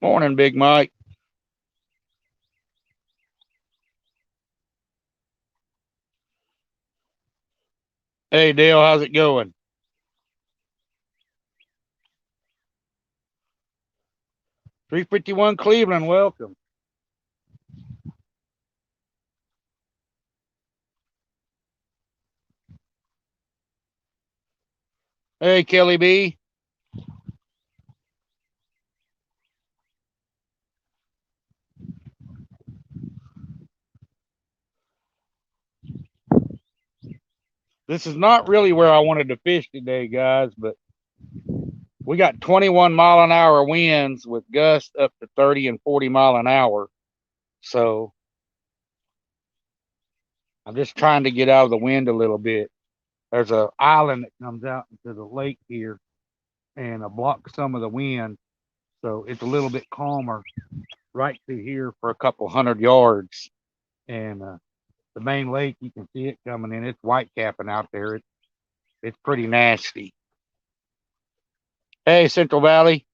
Morning, Big Mike. Hey, Dale, how's it going? 351 Cleveland, welcome. Hey, Kelly B. This is not really where I wanted to fish today, guys, but we got 21-mile-an-hour winds with gusts up to 30 and 40 mile an hour. So I'm just trying to get out of the wind a little bit. There's an island that comes out into the lake here and blocks some of the wind. So it's a little bit calmer right through here for a couple hundred yards. And the main lake, you can see it coming in. It's white capping out there. It's pretty nasty. Hey, Central Valley,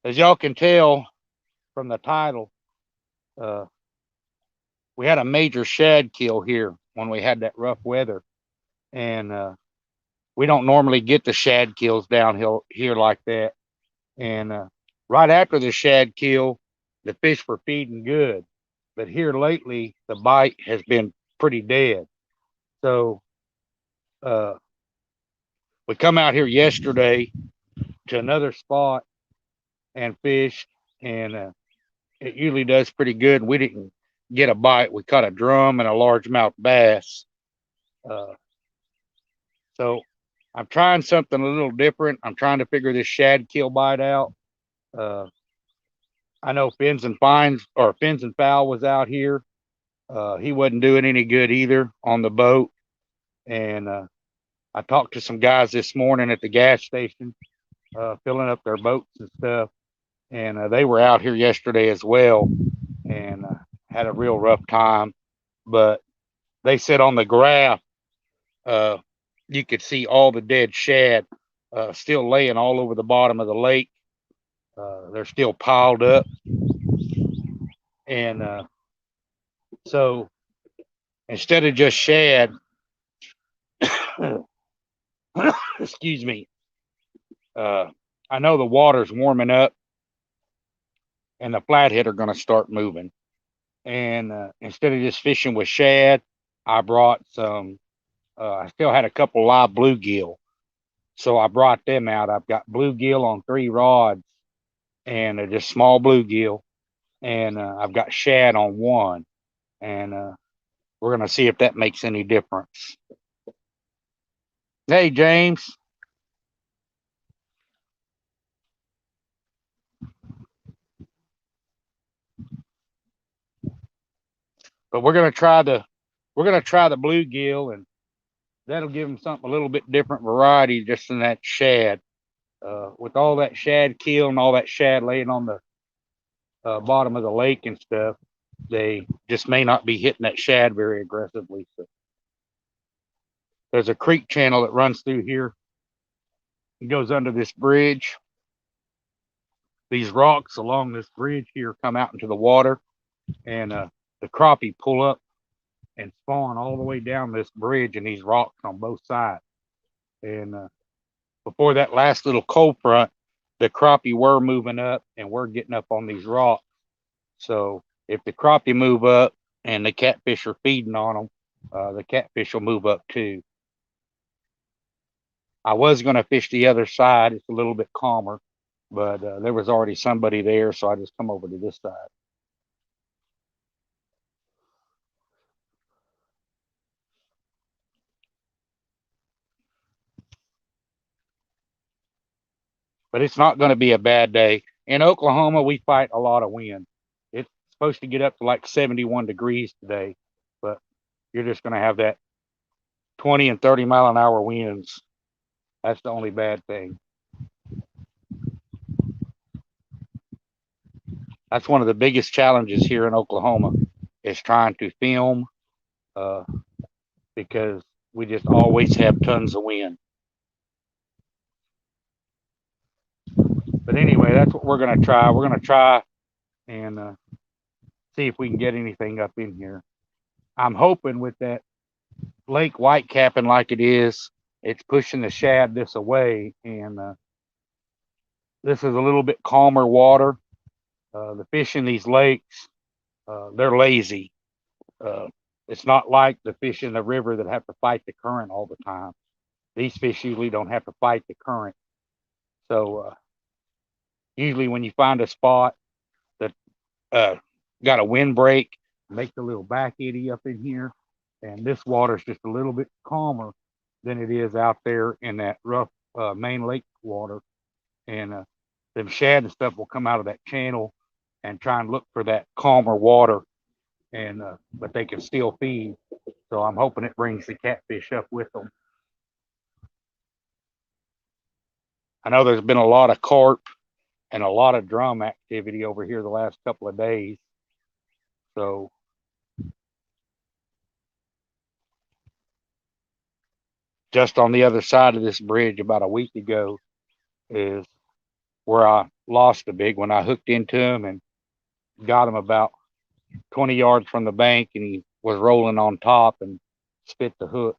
as y'all can tell from the title, uh, we had a major shad kill here when we had that rough weather, and we don't normally get the shad kills downhill here like that. And right after the shad kill, the fish were feeding good, but here lately the bite has been pretty dead. So uh, we come out here yesterday to another spot and fished, and it usually does pretty good. We didn't get a bite. We caught a drum and a largemouth bass. Uh, so I'm trying something a little different. I'm trying to figure this shad kill bite out. Uh, I know Fins and Fowl was out here. He wasn't doing any good either on the boat. And I talked to some guys this morning at the gas station, filling up their boats and stuff. And they were out here yesterday as well, and had a real rough time. But they said on the graph, uh, you could see all the dead shad still laying all over the bottom of the lake. They're still piled up, and so instead of just shad, excuse me, uh, I know the water's warming up, and the flathead are going to start moving. And instead of just fishing with shad, I brought some. I still had a couple live bluegill, so I brought them out. I've got bluegill on 3 rods, and just small bluegill, and I've got shad on one, and we're gonna see if that makes any difference. Hey, James, but we're gonna try the bluegill, and that'll give them something a little bit different variety just than that shad. With all that shad kill and all that shad laying on the bottom of the lake and stuff, they just may not be hitting that shad very aggressively. So there's a creek channel that runs through here. It goes under this bridge. These rocks along this bridge here come out into the water, and the crappie pull up and spawn all the way down this bridge and these rocks on both sides. And before that last little cold front, the crappie were moving up and we're getting up on these rocks. So if the crappie move up and the catfish are feeding on them, the catfish will move up too. I was going to fish the other side. It's a little bit calmer, but there was already somebody there, so I just come over to this side. But it's not going to be a bad day. In Oklahoma, we fight a lot of wind. It's supposed to get up to like 71 degrees today, but you're just going to have that 20 and 30 mile an hour winds. That's the only bad thing. That's one of the biggest challenges here in Oklahoma is trying to film uh, because we just always have tons of wind. But anyway, that's what we're gonna try. We're gonna try and see if we can get anything up in here. I'm hoping with that lake white capping like it is, it's pushing the shad this away, and this is a little bit calmer water. The fish in these lakes, they're lazy. Uh, it's not like the fish in the river that have to fight the current all the time. These fish usually don't have to fight the current. So usually when you find a spot that got a windbreak, make a little back eddy up in here, and this water is just a little bit calmer than it is out there in that rough main lake water. And them shad and stuff will come out of that channel and try and look for that calmer water, and but they can still feed. So I'm hoping it brings the catfish up with them. I know there's been a lot of carp and a lot of drum activity over here the last couple of days. So just on the other side of this bridge about a week ago is where I lost a big one. I hooked into him and got him about 20 yards from the bank, and he was rolling on top and spit the hook.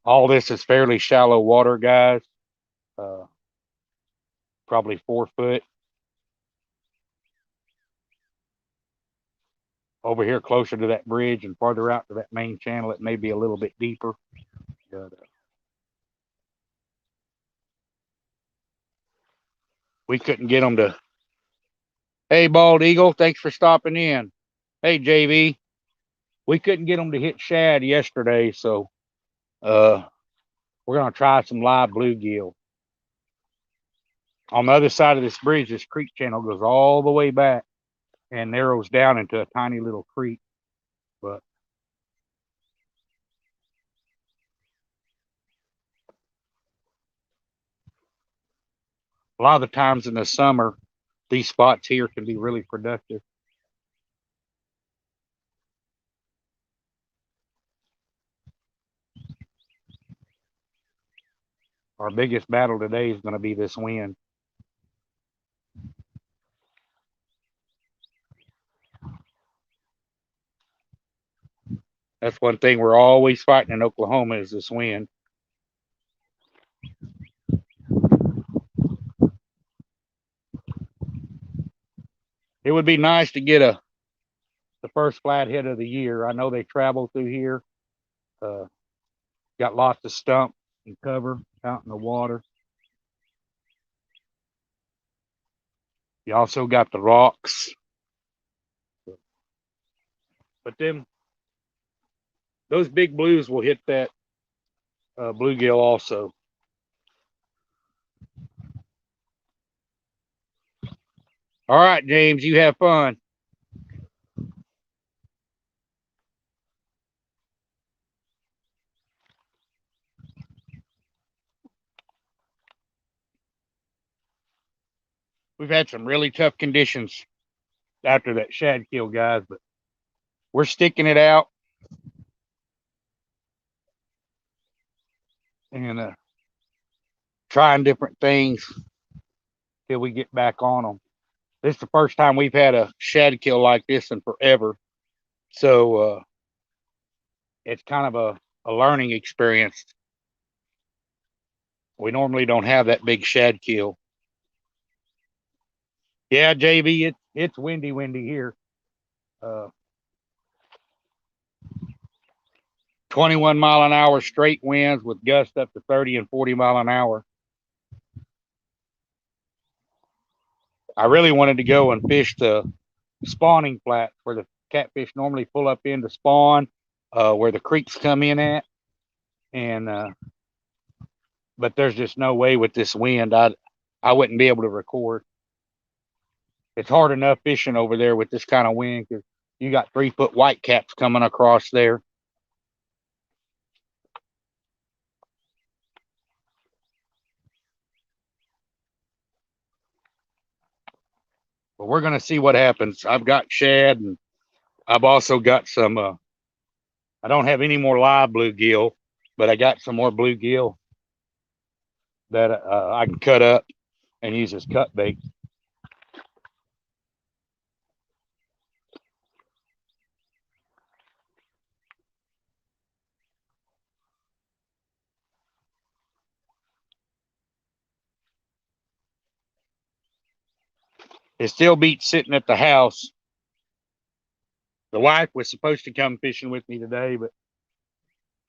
All this is fairly shallow water, guys. Probably 4 foot. Over here closer to that bridge and farther out to that main channel, it may be a little bit deeper. But we couldn't get them to. Hey, Bald Eagle, thanks for stopping in. Hey, JV, we couldn't get them to hit shad yesterday, so we're going to try some live bluegill. On the other side of this bridge, this creek channel goes all the way back and narrows down into a tiny little creek. But a lot of the times in the summer, these spots here can be really productive. Our biggest battle today is going to be this wind. That's one thing we're always fighting in Oklahoma is this wind. It would be nice to get the first flathead of the year. I know they travel through here. Got lots of stump and cover out in the water. You also got the rocks. But those big blues will hit that bluegill also. All right, James, you have fun. We've had some really tough conditions after that shad kill, guys, but we're sticking it out and trying different things till we get back on them. This is the first time we've had a shad kill like this in forever. So it's kind of a learning experience. We normally don't have that big shad kill. Yeah, JV, it's windy here. 21 mile an hour straight winds with gusts up to 30 and 40 mile an hour. I really wanted to go and fish the spawning flats where the catfish normally pull up in to spawn, where the creeks come in at. And but there's just no way with this wind I wouldn't be able to record. It's hard enough fishing over there with this kind of wind because you got 3 foot whitecaps coming across there. But we're gonna see what happens. I've got shad and I've also got some I don't have any more live bluegill, but I got some more bluegill. that I can cut up and use as cut bait. It still beats sitting at the house. The wife was supposed to come fishing with me today, but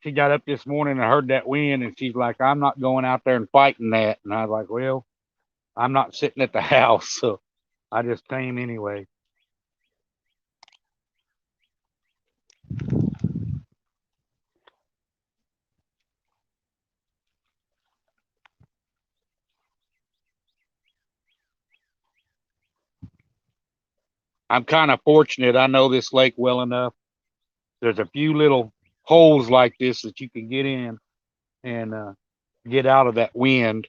she got up this morning and heard that wind, and she's like, I'm not going out there and fighting that. And I was like, well, I'm not sitting at the house, so I just came anyway. I'm kind of fortunate. I know this lake well enough. There's a few little holes like this that you can get in and get out of that wind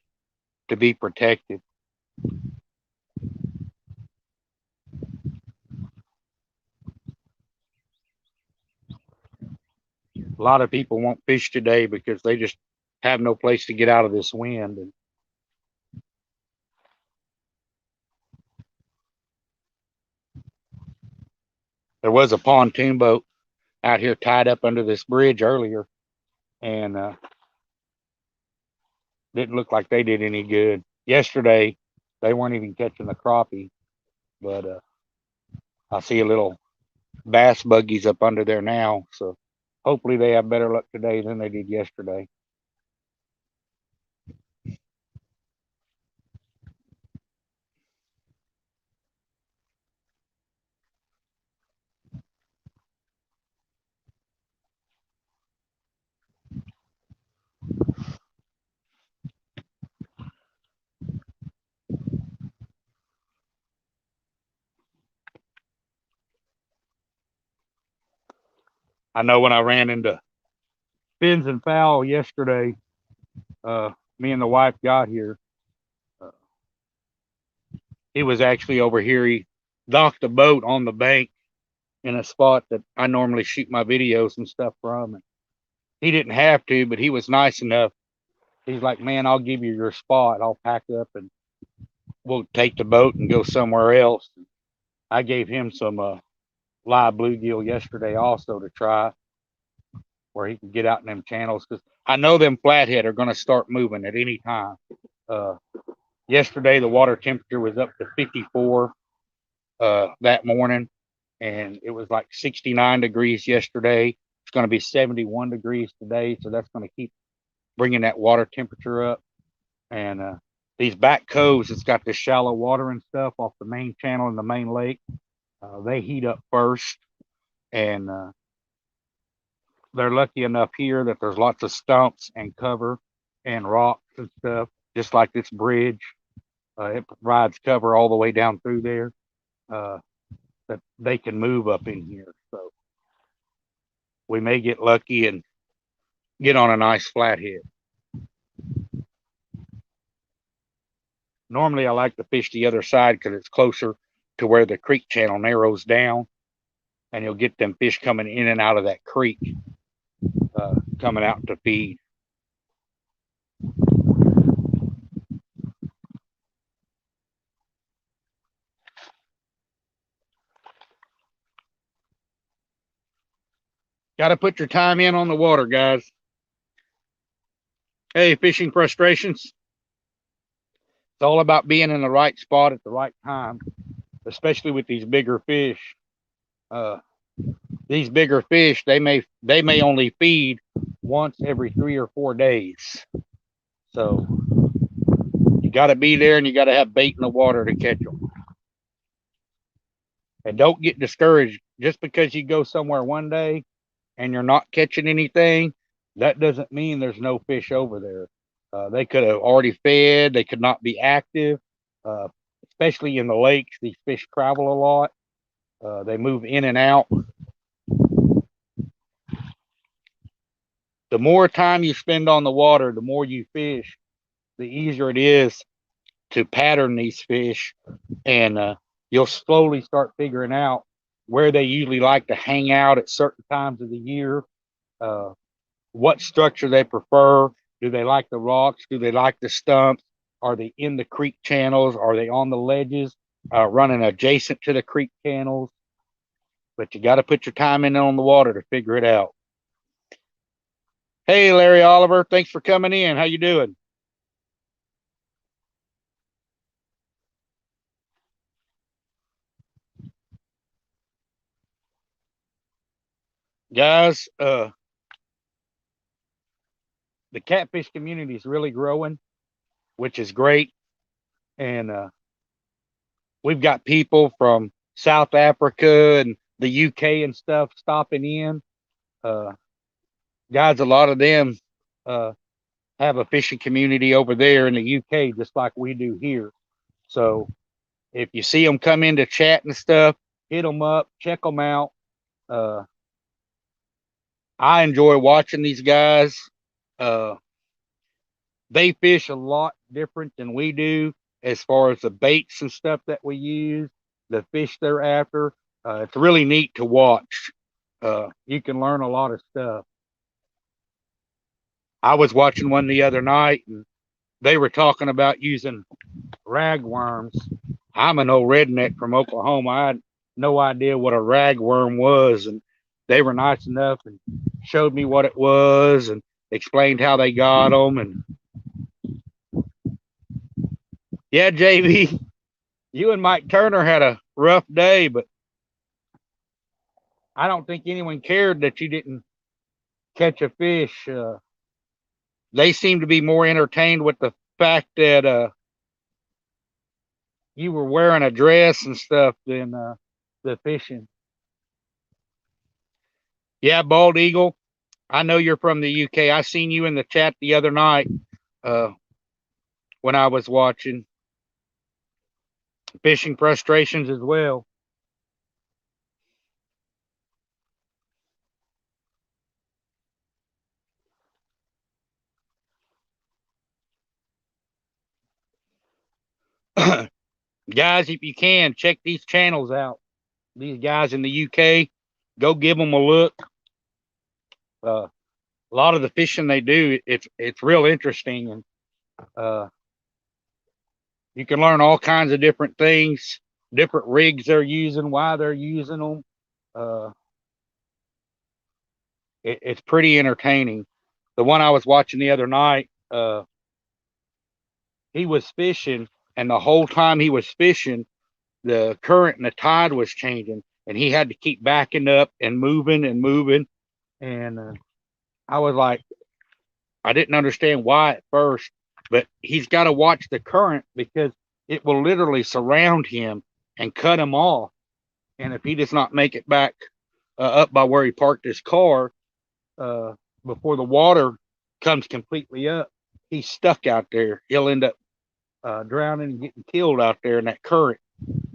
to be protected. A lot of people won't fish today because they just have no place to get out of this wind. And there was a pontoon boat out here tied up under this bridge earlier, and didn't look like they did any good. Yesterday, they weren't even catching the crappie, but I see a little bass buggies up under there now. So hopefully they have better luck today than they did yesterday. I know when I ran into fins and foul yesterday, me and the wife got here. Uh, he was actually over here. He docked a boat on the bank in a spot that I normally shoot my videos and stuff from. And he didn't have to, but he was nice enough. He's like, man, I'll give you your spot. I'll pack up and we'll take the boat and go somewhere else. I gave him some live bluegill yesterday also to try where he can get out in them channels, because I know them flathead are going to start moving at any time. Uh, Yesterday, the water temperature was up to 54 that morning, and it was like 69 degrees yesterday. It's going to be 71 degrees today, so that's going to keep bringing that water temperature up. And these back coves, it's got this shallow water and stuff off the main channel and the main lake. They heat up first, and they're lucky enough here that there's lots of stumps and cover and rocks and stuff, just like this bridge. It provides cover all the way down through there, that they can move up in here. So we may get lucky and get on a nice flathead. Normally, I like to fish the other side because it's closer to where the creek channel narrows down, and you'll get them fish coming in and out of that creek, coming out to feed. Got to put your time in on the water, guys. Hey, fishing frustrations. It's all about being in the right spot at the right time, especially with these bigger fish. These bigger fish, they may only feed once every 3 or 4 days. So you got to be there, and you got to have bait in the water to catch them. And don't get discouraged just because you go somewhere one day and you're not catching anything. That doesn't mean there's no fish over there. They could have already fed. They could not be active, especially in the lakes. These fish travel a lot. They move in and out. The more time you spend on the water, the more you fish, the easier it is to pattern these fish, and you'll slowly start figuring out where they usually like to hang out at certain times of the year, what structure they prefer, Do they like the rocks? Do they like the stumps? Are they in the creek channels? Are they on the ledges, running adjacent to the creek channels? But you got to put your time in on the water to figure it out. Hey, Larry Oliver, thanks for coming in. How you doing? Guys, the catfish community is really growing, which is great. And we've got people from South Africa and the UK and stuff stopping in. Uh, Guys, a lot of them uh, have a fishing community over there in the UK, just like we do here. So if you see them come in to chat and stuff, hit them up, check them out. Uh, I enjoy watching these guys. Uh, they fish a lot different than we do as far as the baits and stuff that we use, the fish they're after. It's really neat to watch. You can learn a lot of stuff. I was watching one the other night and they were talking about using ragworms. I'm an old redneck from Oklahoma. I had no idea what a ragworm was, and they were nice enough and showed me what it was and explained how they got them. And yeah, JB, you and Mike Turner had a rough day, but I don't think anyone cared that you didn't catch a fish. They seem to be more entertained with the fact that you were wearing a dress and stuff than the fishing. Yeah, Bald Eagle, I know you're from the UK. I seen you in the chat the other night uh, when I was watching fishing frustrations as well. Guys, if you can, check these channels out. These guys in the UK, go give them a look. A lot of the fishing they do, it's real interesting, and uh, you can learn all kinds of different things, different rigs they're using, why they're using them. Uh, it's pretty entertaining. The one I was watching the other night, he was fishing, and the whole time he was fishing, the current and the tide was changing, and he had to keep backing up and moving and moving. And I was like, I didn't understand why at first, but he's got to watch the current because it will literally surround him and cut him off. And if he does not make it back up by where he parked his car uh, before the water comes completely up, he's stuck out there. He'll end up drowning and getting killed out there in that current.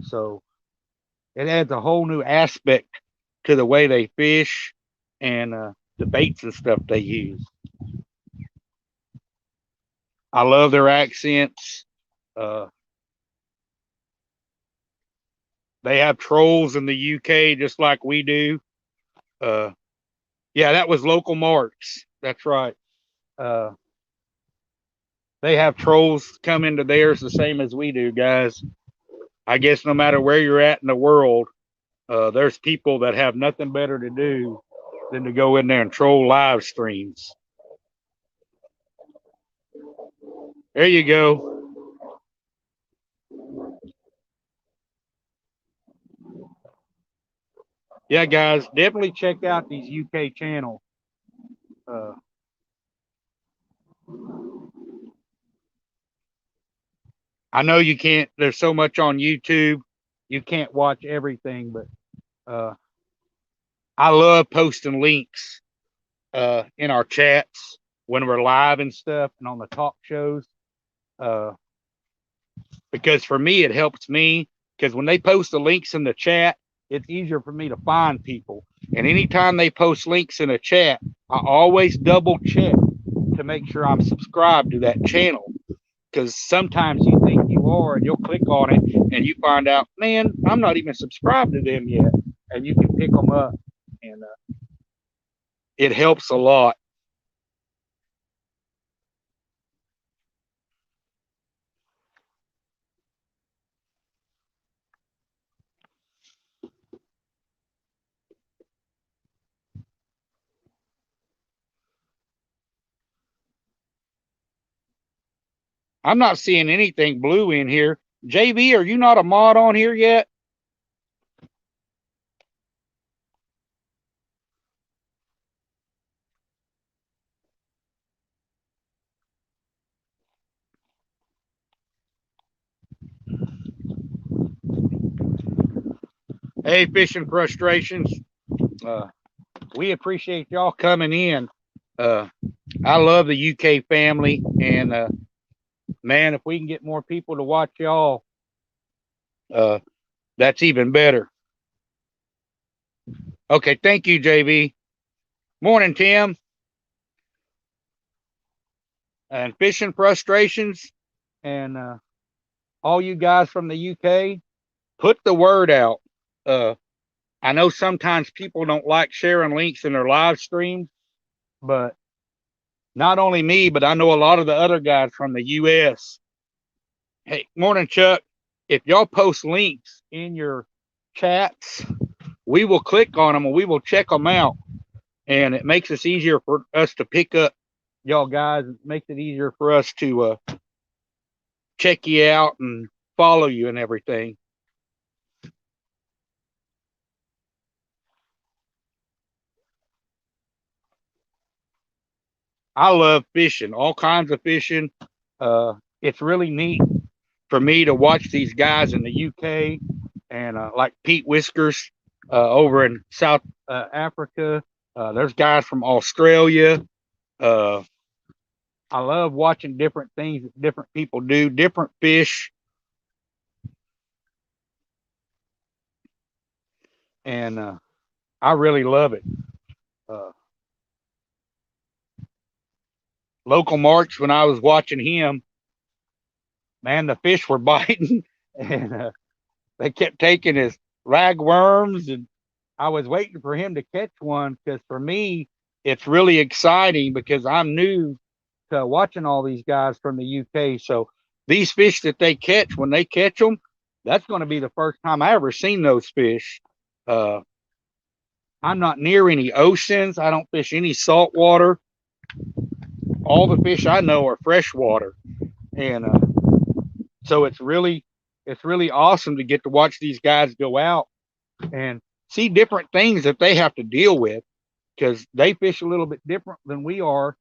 So it adds a whole new aspect to the way they fish and the baits and stuff they use. I love their accents. Uh, they have trolls in the UK just like we do. Uh, yeah, that was local marks. That's right. Uh, they have trolls come into theirs the same as we do, guys. I guess no matter where you're at in the world, there's people that have nothing better to do than to go in there and troll live streams. There you go. Yeah, guys, definitely check out these UK channels. Uh, I know you can't. There's so much on YouTube, you can't watch everything, but uh, I love posting links in our chats when we're live and stuff, and on the talk shows. Uh, because for me, it helps me. Because when they post the links in the chat, it's easier for me to find people. And anytime they post links in a chat, I always double check to make sure I'm subscribed to that channel. Because sometimes you think you are, and you'll click on it, and you find out, man, I'm not even subscribed to them yet. And you can pick them up, and it helps a lot. I'm not seeing anything blue in here. JB, are you not a mod on here yet? Hey, Fishing Frustrations. Uh, we appreciate y'all coming in. Uh, I love the UK family, and man, if we can get more people to watch y'all, uh, that's even better. Okay, thank you, JB. Morning, Tim, and Fishing Frustrations, and all you guys from the UK. Put the word out. Uh, I know sometimes people don't like sharing links in their live streams, but not only me, but I know a lot of the other guys from the US. Hey, morning, Chuck. If y'all post links in your chats, we will click on them and we will check them out. And it makes it easier for us to pick up y'all guys. It makes it easier for us to check you out and follow you and everything. I love fishing, all kinds of fishing. It's really neat for me to watch these guys in the UK and like Pete Whiskers over in South Africa. There's guys from Australia. Uh, I love watching different things that different people do, different fish, and I really love it. Uh, Local March, when I was watching him, man, the fish were biting, and they kept taking his ragworms, and I was waiting for him to catch one because for me, it's really exciting because I'm new to watching all these guys from the UK. So these fish that they catch, when they catch them, that's going to be the first time I ever seen those fish. Uh, I'm not near any oceans. I don't fish any salt water. All the fish I know are freshwater, and so it's really awesome to get to watch these guys go out and see different things that they have to deal with because they fish a little bit different than we are.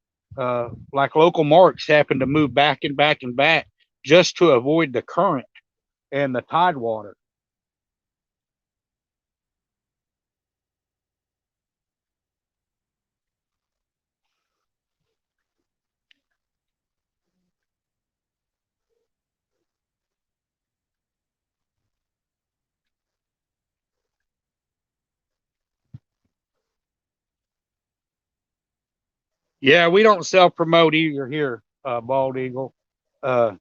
Like local marks happen to move back and back and back just to avoid the current and the tide water. Yeah, we don't self promote either here, Bald Eagle. Uh,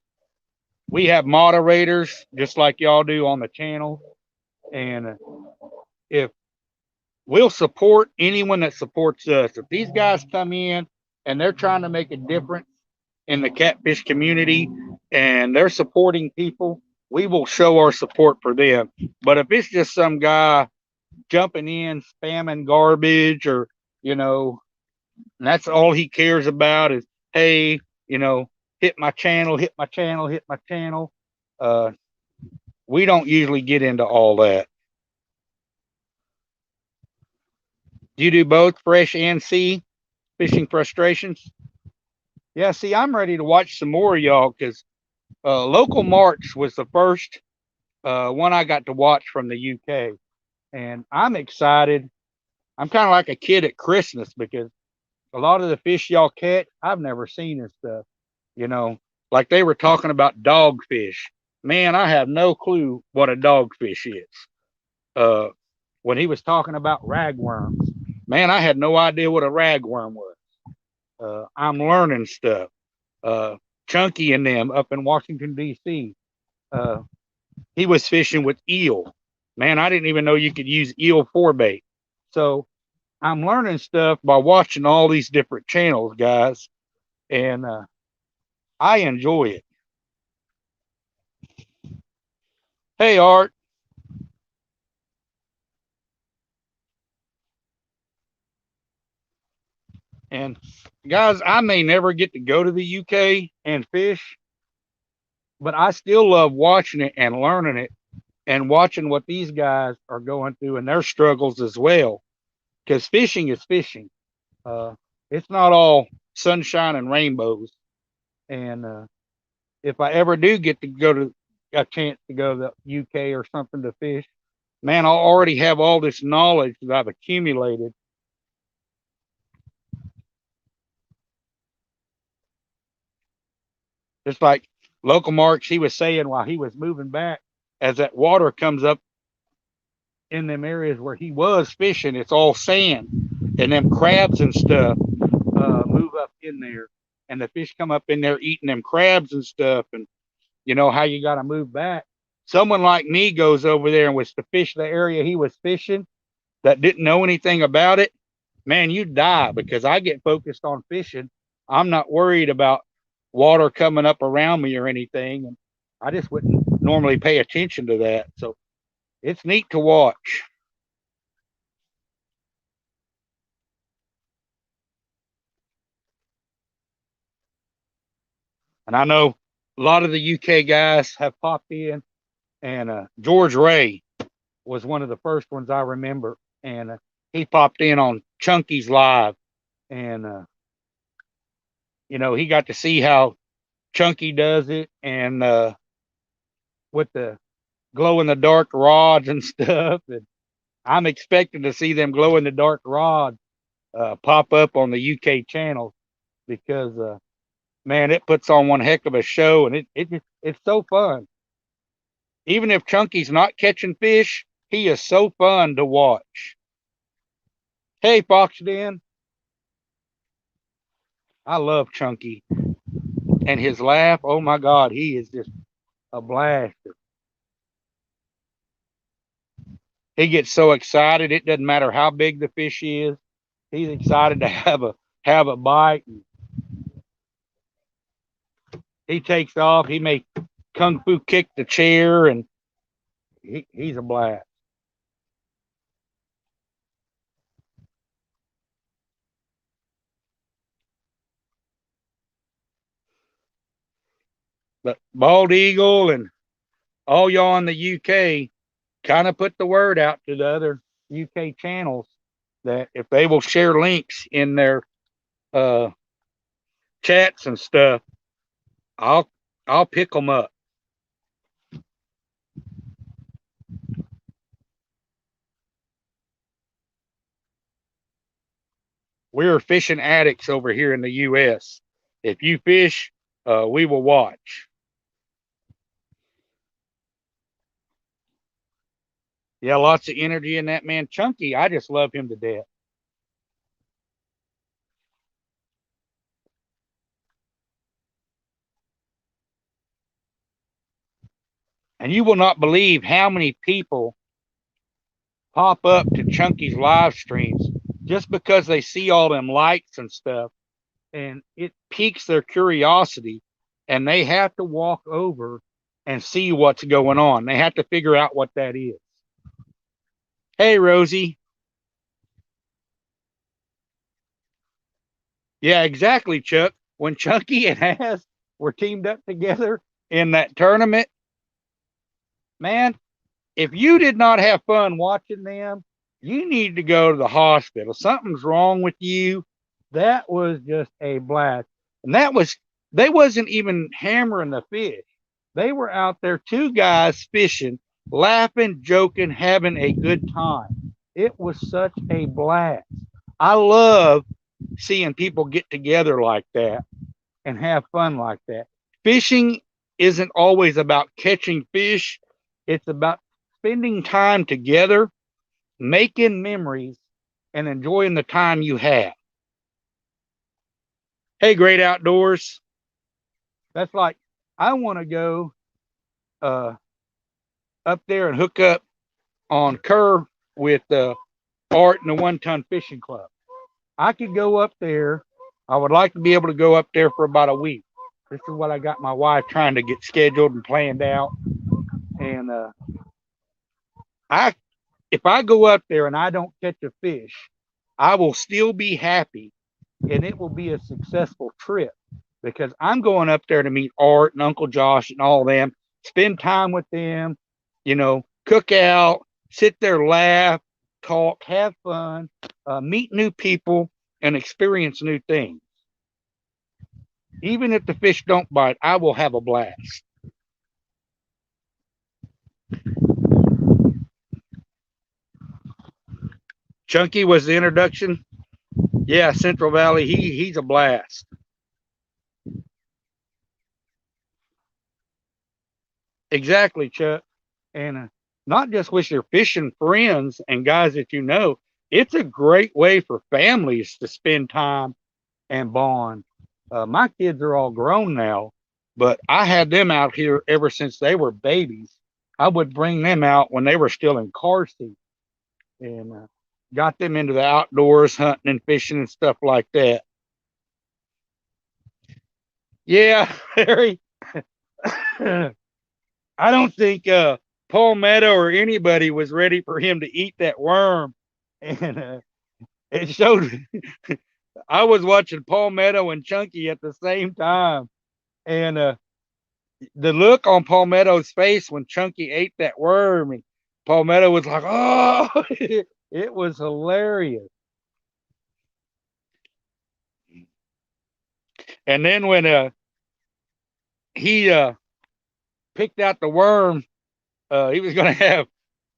we have moderators just like y'all do on the channel, and if we'll support anyone that supports us. If these guys come in and they're trying to make a difference in the catfish community and they're supporting people, we will show our support for them. But if it's just some guy jumping in, spamming garbage, or, you know, and that's all he cares about is, hey, you know, hit my channel, hit my channel, hit my channel. Uh, we don't usually get into all that. Do you do both fresh and sea fishing frustrations? Yeah, see, I'm ready to watch some more of y'all because Local March was the first one I got to watch from the UK. And I'm excited. I'm kind of like a kid at Christmas because a lot of the fish y'all catch, I've never seen and stuff. You know, like they were talking about dogfish. Man, I have no clue what a dogfish is. Uh, when he was talking about ragworms, man, I had no idea what a ragworm was. I'm learning stuff. Uh, Chunky and them up in Washington D.C. Uh, he was fishing with eel. Man, I didn't even know you could use eel for bait. So I'm learning stuff by watching all these different channels, guys, and I enjoy it. Hey, Art, and guys, I may never get to go to the UK and fish, but I still love watching it and learning it and watching what these guys are going through and their struggles as well. Because fishing is fishing. Uh, it's not all sunshine and rainbows. And if I ever do get to go to a chance to go to the UK or something to fish, man, I'll already have all this knowledge that I've accumulated. Just like Local Marks, he was saying while he was moving back, as that water comes up in them areas where he was fishing, it's all sand, and them crabs and stuff move up in there, and the fish come up in there eating them crabs and stuff, and you know how you got to move back. Someone like me goes over there and was to fish the area he was fishing that didn't know anything about it, man, you die because I get focused on fishing. I'm not worried about water coming up around me or anything. And I just wouldn't normally pay attention to that. So it's neat to watch. And I know a lot of the UK guys have popped in, and George Ray was one of the first ones I remember. And he popped in on Chunky's Live. And, he got to see how Chunky does it. And with the glow in the dark rods and stuff. And I'm expecting to see them glow in the dark rods pop up on the UK channel because, man, it puts on one heck of a show, and it's so fun. Even if Chunky's not catching fish, he is so fun to watch. Hey, Fox Den, I love Chunky and his laugh. Oh my God, he is just a blast. He gets so excited. It doesn't matter how big the fish is. He's excited to have a bite. He takes off. He may kung fu kick the chair, and he's a blast. But Bald Eagle and all y'all in the UK kind of put the word out to the other UK channels that if they will share links in their uh, chats and stuff, I'll I'll pick them up. We're fishing addicts over here in the US. If you fish, we will watch. Yeah, lots of energy in that man. Chunky, I just love him to death. And you will not believe how many people pop up to Chunky's live streams just because they see all them likes and stuff, and it piques their curiosity, and they have to walk over and see what's going on. They have to figure out what that is. Hey, Rosie. Yeah, exactly, Chuck. When Chunky and Has were teamed up together in that tournament, man, if you did not have fun watching them, you need to go to the hospital. Something's wrong with you. That was just a blast. And they wasn't even hammering the fish. They were out there, two guys fishing, laughing, joking, having a good time. It was such a blast. I love seeing people get together like that and have fun like that. Fishing isn't always about catching fish, it's about spending time together, making memories, and enjoying the time you have. Hey, Great Outdoors. That's like, I want to go uh, up there and hook up on Kerr with Art and the One Ton Fishing Club. I could go up there. I would like to be able to go up there for about a week. This is what I got my wife trying to get scheduled and planned out. And I, if I go up there and I don't catch a fish, I will still be happy, and it will be a successful trip. because I'm going up there to meet Art and Uncle Josh and all them, spend time with them, cook out, sit there, laugh, talk, have fun, meet new people, and experience new things. Even if the fish don't bite, I will have a blast. Chunky was the introduction. Yeah, Central Valley. He's a blast. Exactly, Chuck. And not just with your fishing friends and guys that you know, it's a great way for families to spend time and bond. My kids are all grown now, but I had them out here ever since they were babies. I would bring them out when they were still in car seats and got them into the outdoors, hunting and fishing and stuff like that. Yeah, Harry. I don't think Palmetto or anybody was ready for him to eat that worm, and it showed. I was watching Palmetto and Chunky at the same time, and the look on Palmetto's face when Chunky ate that worm, and Palmetto was like, "Oh!" It was hilarious. And then when he picked out the worm, he was going to have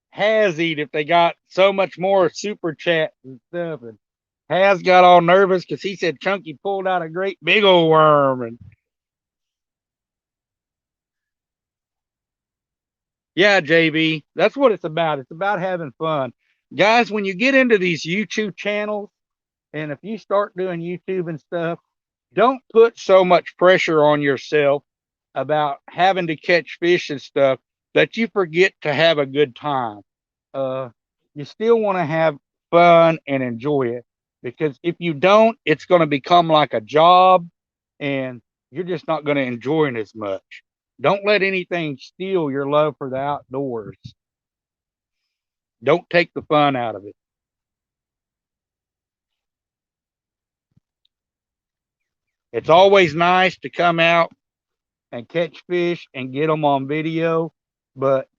Has eat if they got so much more super chat and stuff. And Has got all nervous because he said Chunky pulled out a great big old worm. And yeah, JB, that's what it's about. It's about having fun. Guys, when you get into these YouTube channels, and if you start doing YouTube and stuff, don't put so much pressure on yourself about having to catch fish and stuff that you forget to have a good time. Uh, you still want to have fun and enjoy it, because if you don't, it's going to become like a job and you're just not going to enjoy it as much. Don't let anything steal your love for the outdoors. Don't take the fun out of it. It's always nice to come out and catch fish and get them on video, but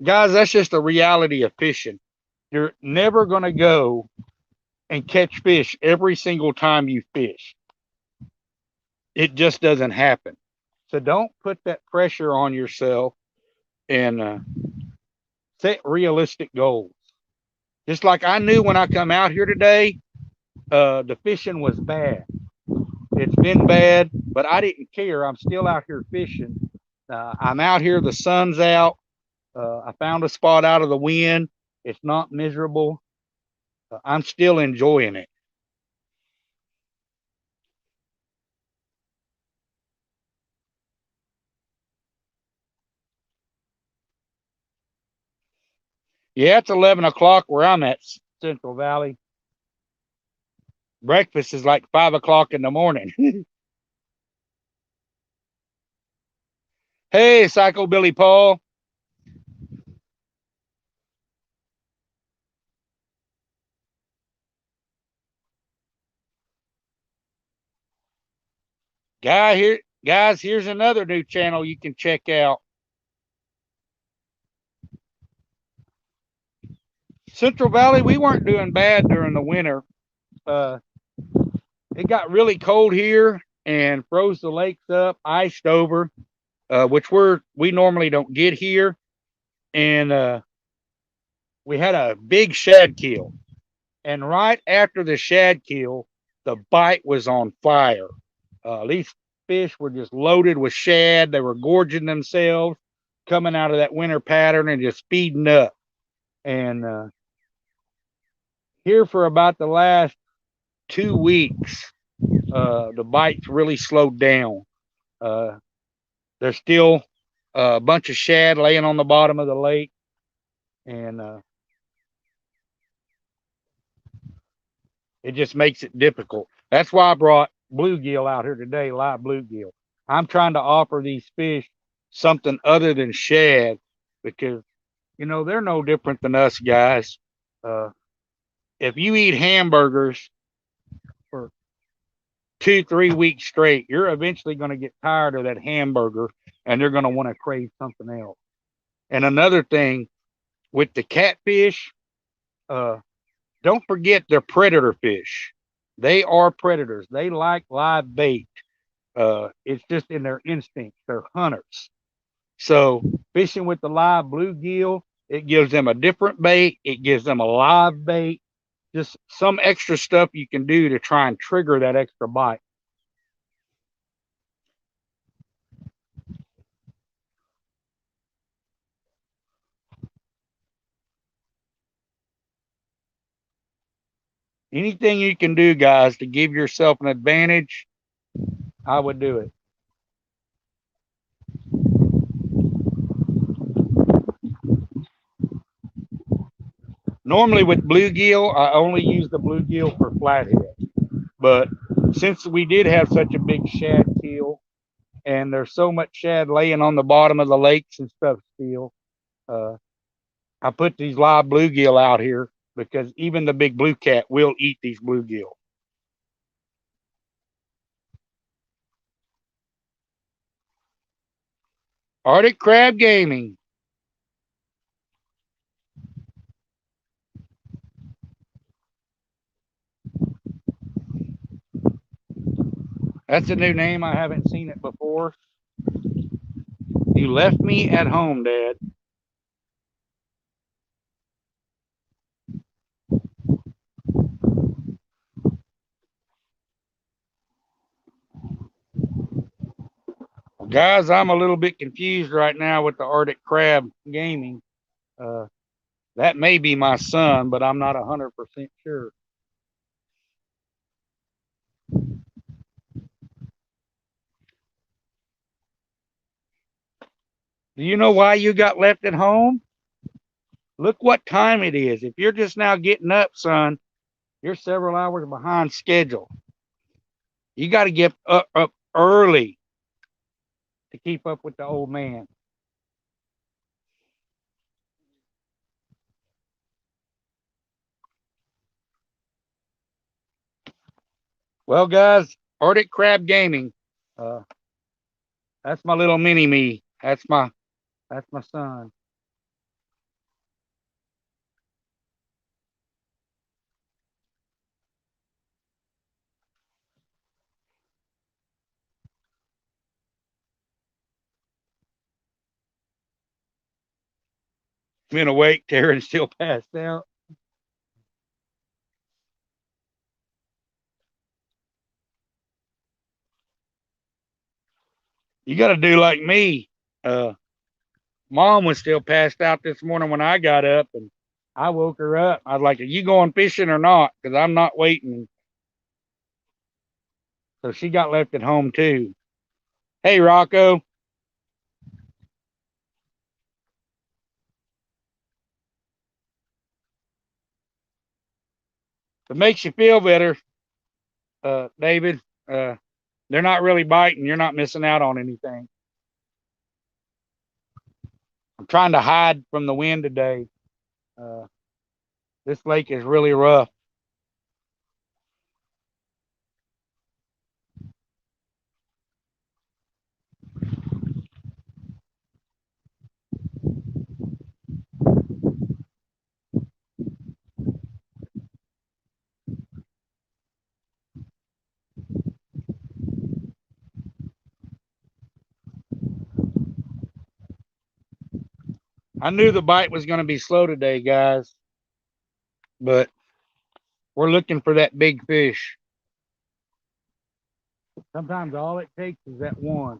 guys, that's just the reality of fishing. You're never going to go and catch fish every single time you fish. It just doesn't happen. So don't put that pressure on yourself and set realistic goals. Just like I knew when I come out here today, the fishing was bad. It's been bad, but I didn't care. I'm still out here fishing. I'm out here. The sun's out. I found a spot out of the wind. It's not miserable. I'm still enjoying it. Yeah, it's 11 o'clock where I'm at, Central Valley. Breakfast is like 5 o'clock in the morning. Hey, Psycho Billy Paul. Guys, here's another new channel you can check out. Central Valley, we weren't doing bad during the winter. Uh, it got really cold here and froze the lakes up, iced over, which we normally don't get here. And we had a big shad kill. And right after the shad kill, the bite was on fire. These fish were just loaded with shad. They were gorging themselves, coming out of that winter pattern and just speeding up. And here for about the last 2 weeks, the bites really slowed down. Uh, there's still a bunch of shad laying on the bottom of the lake, and it just makes it difficult. That's why I brought bluegill out here today, live bluegill. I'm trying to offer these fish something other than shad because, they're no different than us guys. Uh, if you eat hamburgers for 2, 3 weeks straight, you're eventually going to get tired of that hamburger and you're going to want to crave something else. And another thing with the catfish, uh, don't forget they're predator fish. They are predators. They like live bait. It's just in their instincts. They're hunters. So fishing with the live bluegill, it gives them a different bait. It gives them a live bait. Just some extra stuff you can do to try and trigger that extra bite. Anything you can do, guys, to give yourself an advantage, I would do it. Normally with bluegill, I only use the bluegill for flathead. But since we did have such a big shad kill, and there's so much shad laying on the bottom of the lakes and stuff still, uh, I put these live bluegill out here because even the big blue cat will eat these bluegill. Arctic Crab Gaming. That's a new name. I haven't seen it before. You left me at home, Dad. Well, guys, I'm a little bit confused right now with the Arctic Crab Gaming. Uh, that may be my son, but I'm not 100% sure. Do you know why you got left at home? Look what time it is. If you're just now getting up, son, you're several hours behind schedule. You got to get up early to keep up with the old man. Well, guys, Arctic Crab Gaming. Uh, that's my little mini me. That's my son. Been awake, Taryn still passed out. You got to do like me. Uh, Mom was still passed out this morning when I got up, and I woke her up. I was like, "Are you going fishing or not? Because I'm not waiting." So she got left at home too. Hey, Rocco, if it makes you feel better, David, uh, they're not really biting. You're not missing out on anything. I'm trying to hide from the wind today. Uh, this lake is really rough. I knew the bite was going to be slow today, guys, but we're looking for that big fish. Sometimes all it takes is that one.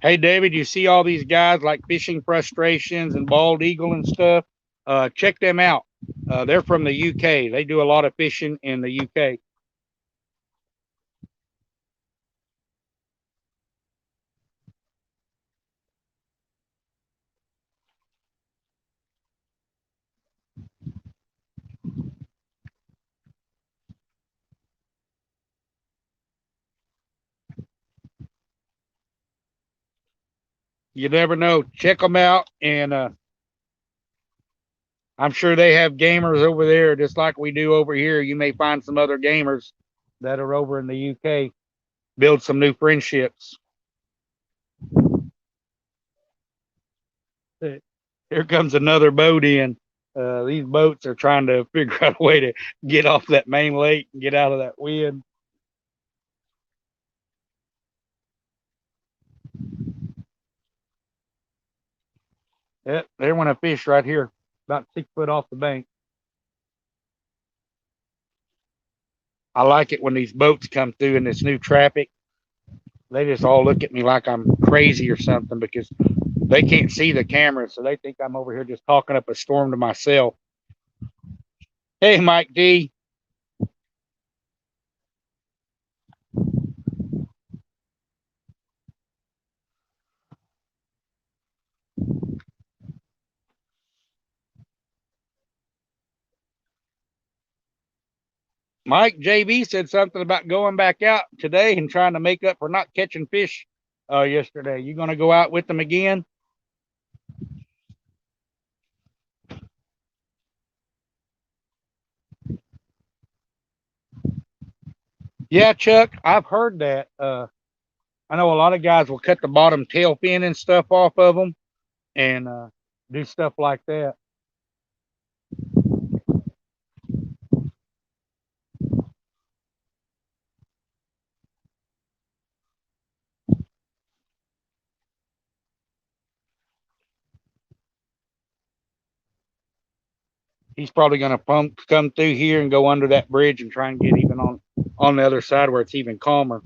Hey, David, you see all these guys like Fishing Frustrations and Bald Eagle and stuff? Check them out. They're from the UK. They do a lot of fishing in the UK. You never know. Check them out, and I'm sure they have gamers over there just like we do over here. You may find some other gamers that are over in the UK. Build some new friendships. Here comes another boat in. These boats are trying to figure out a way to get off that main lake and get out of that wind. Yep, they want to fish right here, about 6 foot off the bank. I like it when these boats come through in this new traffic. They just all look at me like I'm crazy or something because they can't see the camera, so they think I'm over here just talking up a storm to myself. Hey, Mike D. Mike JB said something about going back out today and trying to make up for not catching fish yesterday. You going to go out with them again? Yeah, Chuck, I've heard that. I know a lot of guys will cut the bottom tail fin and stuff off of them and do stuff like that. He's probably going to come through here and go under that bridge and try and get even on the other side where it's even calmer.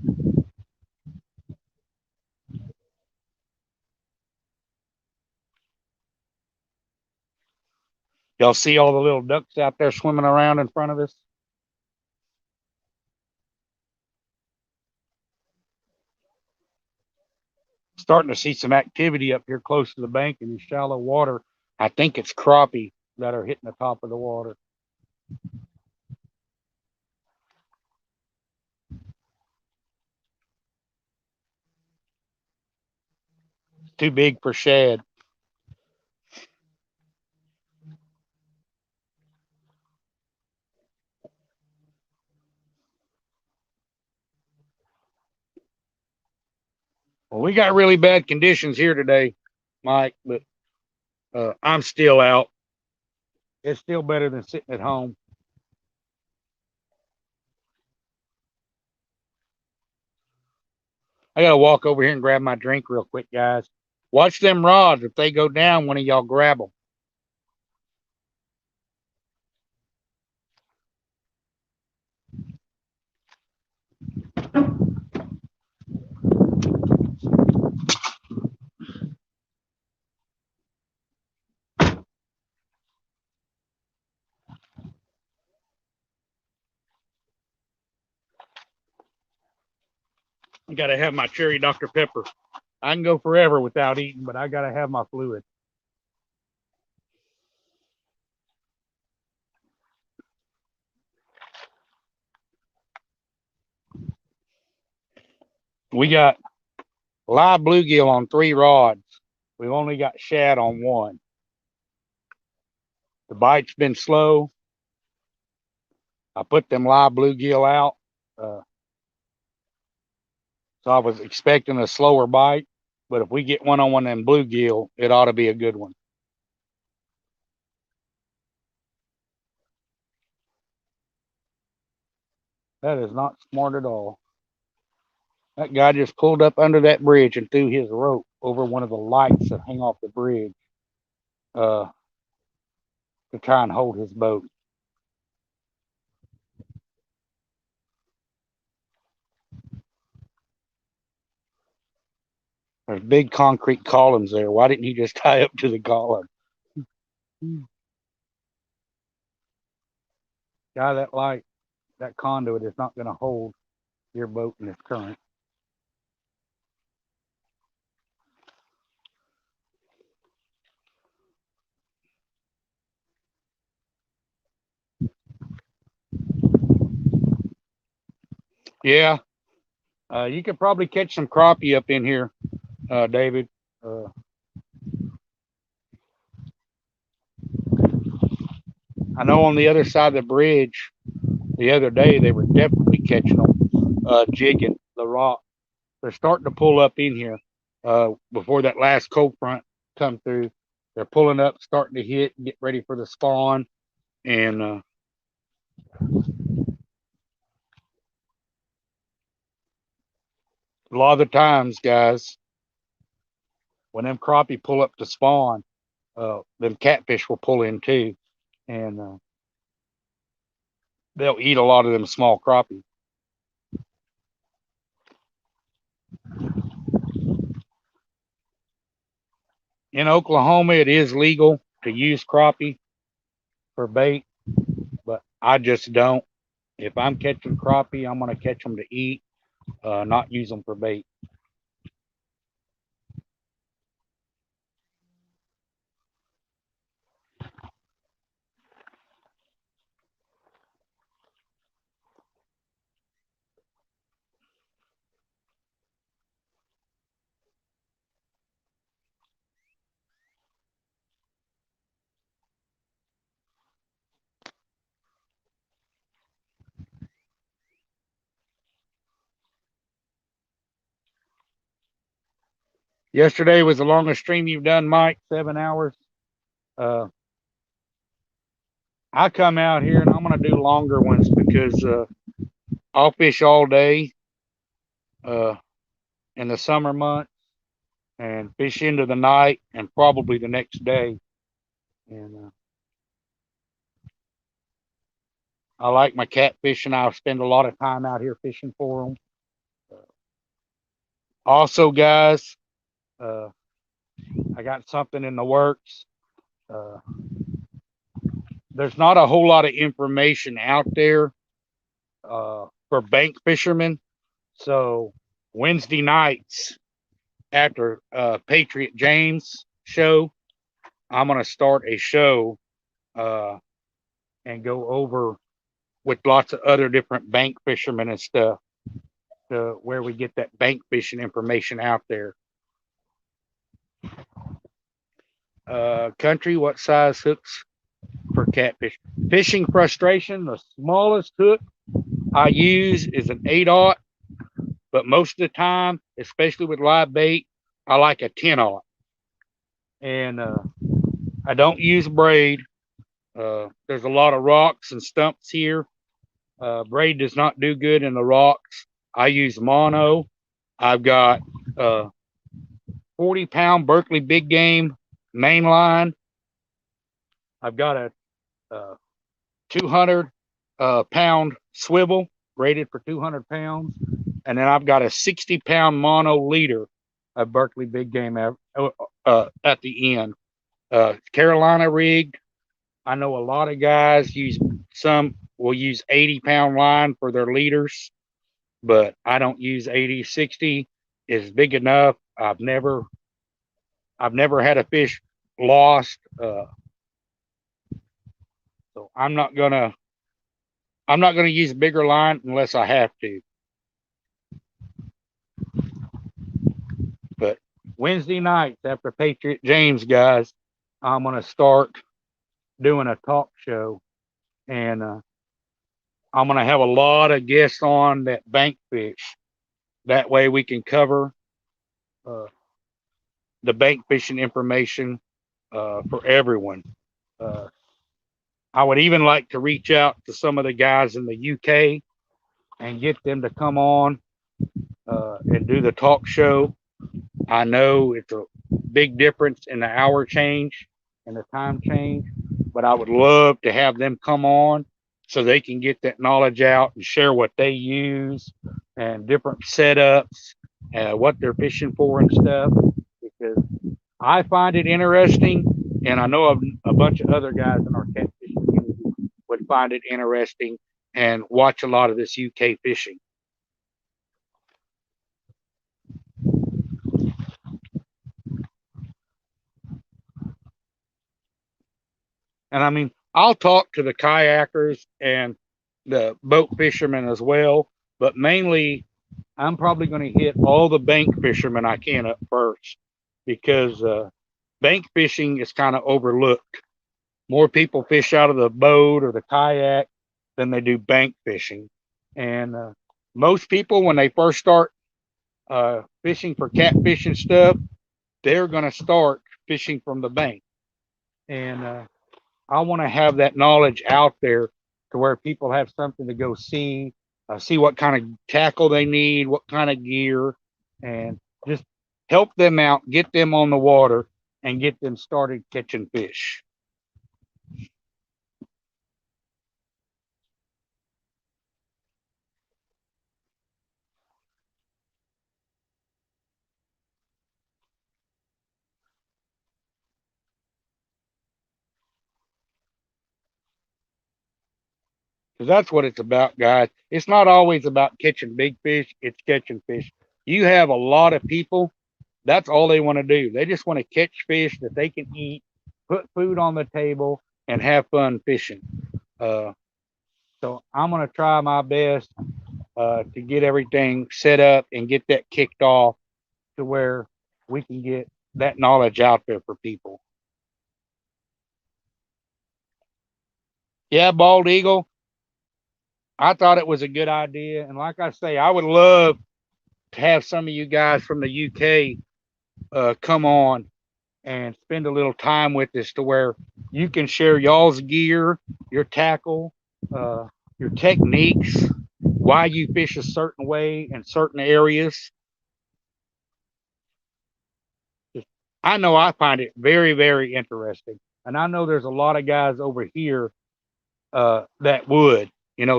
Y'all see all the little ducks out there swimming around in front of us? Starting to see some activity up here close to the bank in the shallow water. I think it's crappie that are hitting the top of the water. It's too big for shad. Well, we got really bad conditions here today, Mike, but I'm still out. It's still better than sitting at home. I got to walk over here and grab my drink real quick, guys. Watch them rods. If they go down, one of y'all grab them. I got to have my cherry Dr. Pepper. I can go forever without eating, but I got to have my fluid. We got live bluegill on 3 rods. We've only got shad on 1. The bite's been slow. I put them live bluegill out. So I was expecting a slower bite, but if we get one on one of them bluegill, it ought to be a good one. That is not smart at all. That guy just pulled up under that bridge and threw his rope over one of the lights that hang off the bridge to try and hold his boat. There's big concrete columns there. Why didn't he just tie up to the column? Guy, that light, that conduit is not going to hold your boat in this current. Yeah, you could probably catch some crappie up in here, David. I know on the other side of the bridge the other day they were definitely catching them, jigging the rock. They're starting to pull up in here before that last cold front come through. They're pulling up, starting to hit, get ready for the spawn, and a lot of the times, guys, when them crappie pull up to spawn, them catfish will pull in too, and they'll eat a lot of them small crappie. In Oklahoma, it is legal to use crappie for bait, but I just don't. If I'm catching crappie, I'm going to catch them to eat, not use them for bait. Yesterday was the longest stream you've done, Mike, 7 hours. Uh, I come out here and I'm going to do longer ones because I'll fish all day uh, in the summer months and fish into the night and probably the next day. And I like my catfish, and I spend a lot of time out here fishing for them. Also, guys, uh, I got something in the works. Uh, there's not a whole lot of information out there for bank fishermen. So Wednesday nights after Patriot James show, I'm gonna start a show uh, and go over with lots of other different bank fishermen and stuff to where we get that bank fishing information out there. Country, what size hooks for catfish? Fishing frustration, the smallest hook I use is an 8/0, but most of the time, especially with live bait, I like a 10/0. And I don't use braid. There's a lot of rocks and stumps here. Braid does not do good in the rocks. I use mono. I've got 40-pound Berkeley big game main line. I've got a 200 pound swivel rated for 200 pounds. And then I've got a 60-pound mono leader of Berkeley big game at the end. Carolina rigged. I know a lot of guys will use 80-pound line for their leaders, but I don't use 80. 60 is big enough. I've never had a fish lost. So I'm not gonna use a bigger line unless I have to. But Wednesday nights after Patriot James, guys, I'm gonna start doing a talk show, and I'm gonna have a lot of guests on that bank fish. That way we can cover uh, the bank fishing information for everyone. Uh, I would even like to reach out to some of the guys in the UK and get them to come on and do the talk show. I know it's a big difference in the hour change and the time change, but I would love to have them come on so they can get that knowledge out and share what they use and different setups, what they're fishing for and stuff, because I find it interesting, and I know a bunch of other guys in our catfishing community would find it interesting and watch a lot of this UK fishing. And I mean, I'll talk to the kayakers and the boat fishermen as well, but mainly I'm probably going to hit all the bank fishermen I can up first, because bank fishing is kind of overlooked. More people fish out of the boat or the kayak than they do bank fishing. And most people, when they first start fishing for catfish and stuff, they're going to start fishing from the bank. And I want to have that knowledge out there to where people have something to go see what kind of tackle they need, what kind of gear, and just help them out, get them on the water, and get them started catching fish. Because that's what it's about, guys. It's not always about catching big fish, it's catching fish. You have a lot of people, that's all they want to do. They just want to catch fish that they can eat, put food on the table, and have fun fishing. Uh, so I'm going to try my best to get everything set up and get that kicked off to where we can get that knowledge out there for people. Yeah, bald eagle. I thought it was a good idea, and like I say, I would love to have some of you guys from the UK come on and spend a little time with us to where you can share y'all's gear, your tackle, uh, your techniques, why you fish a certain way in certain areas. I know I find it very, very interesting. And I know there's a lot of guys over here that would,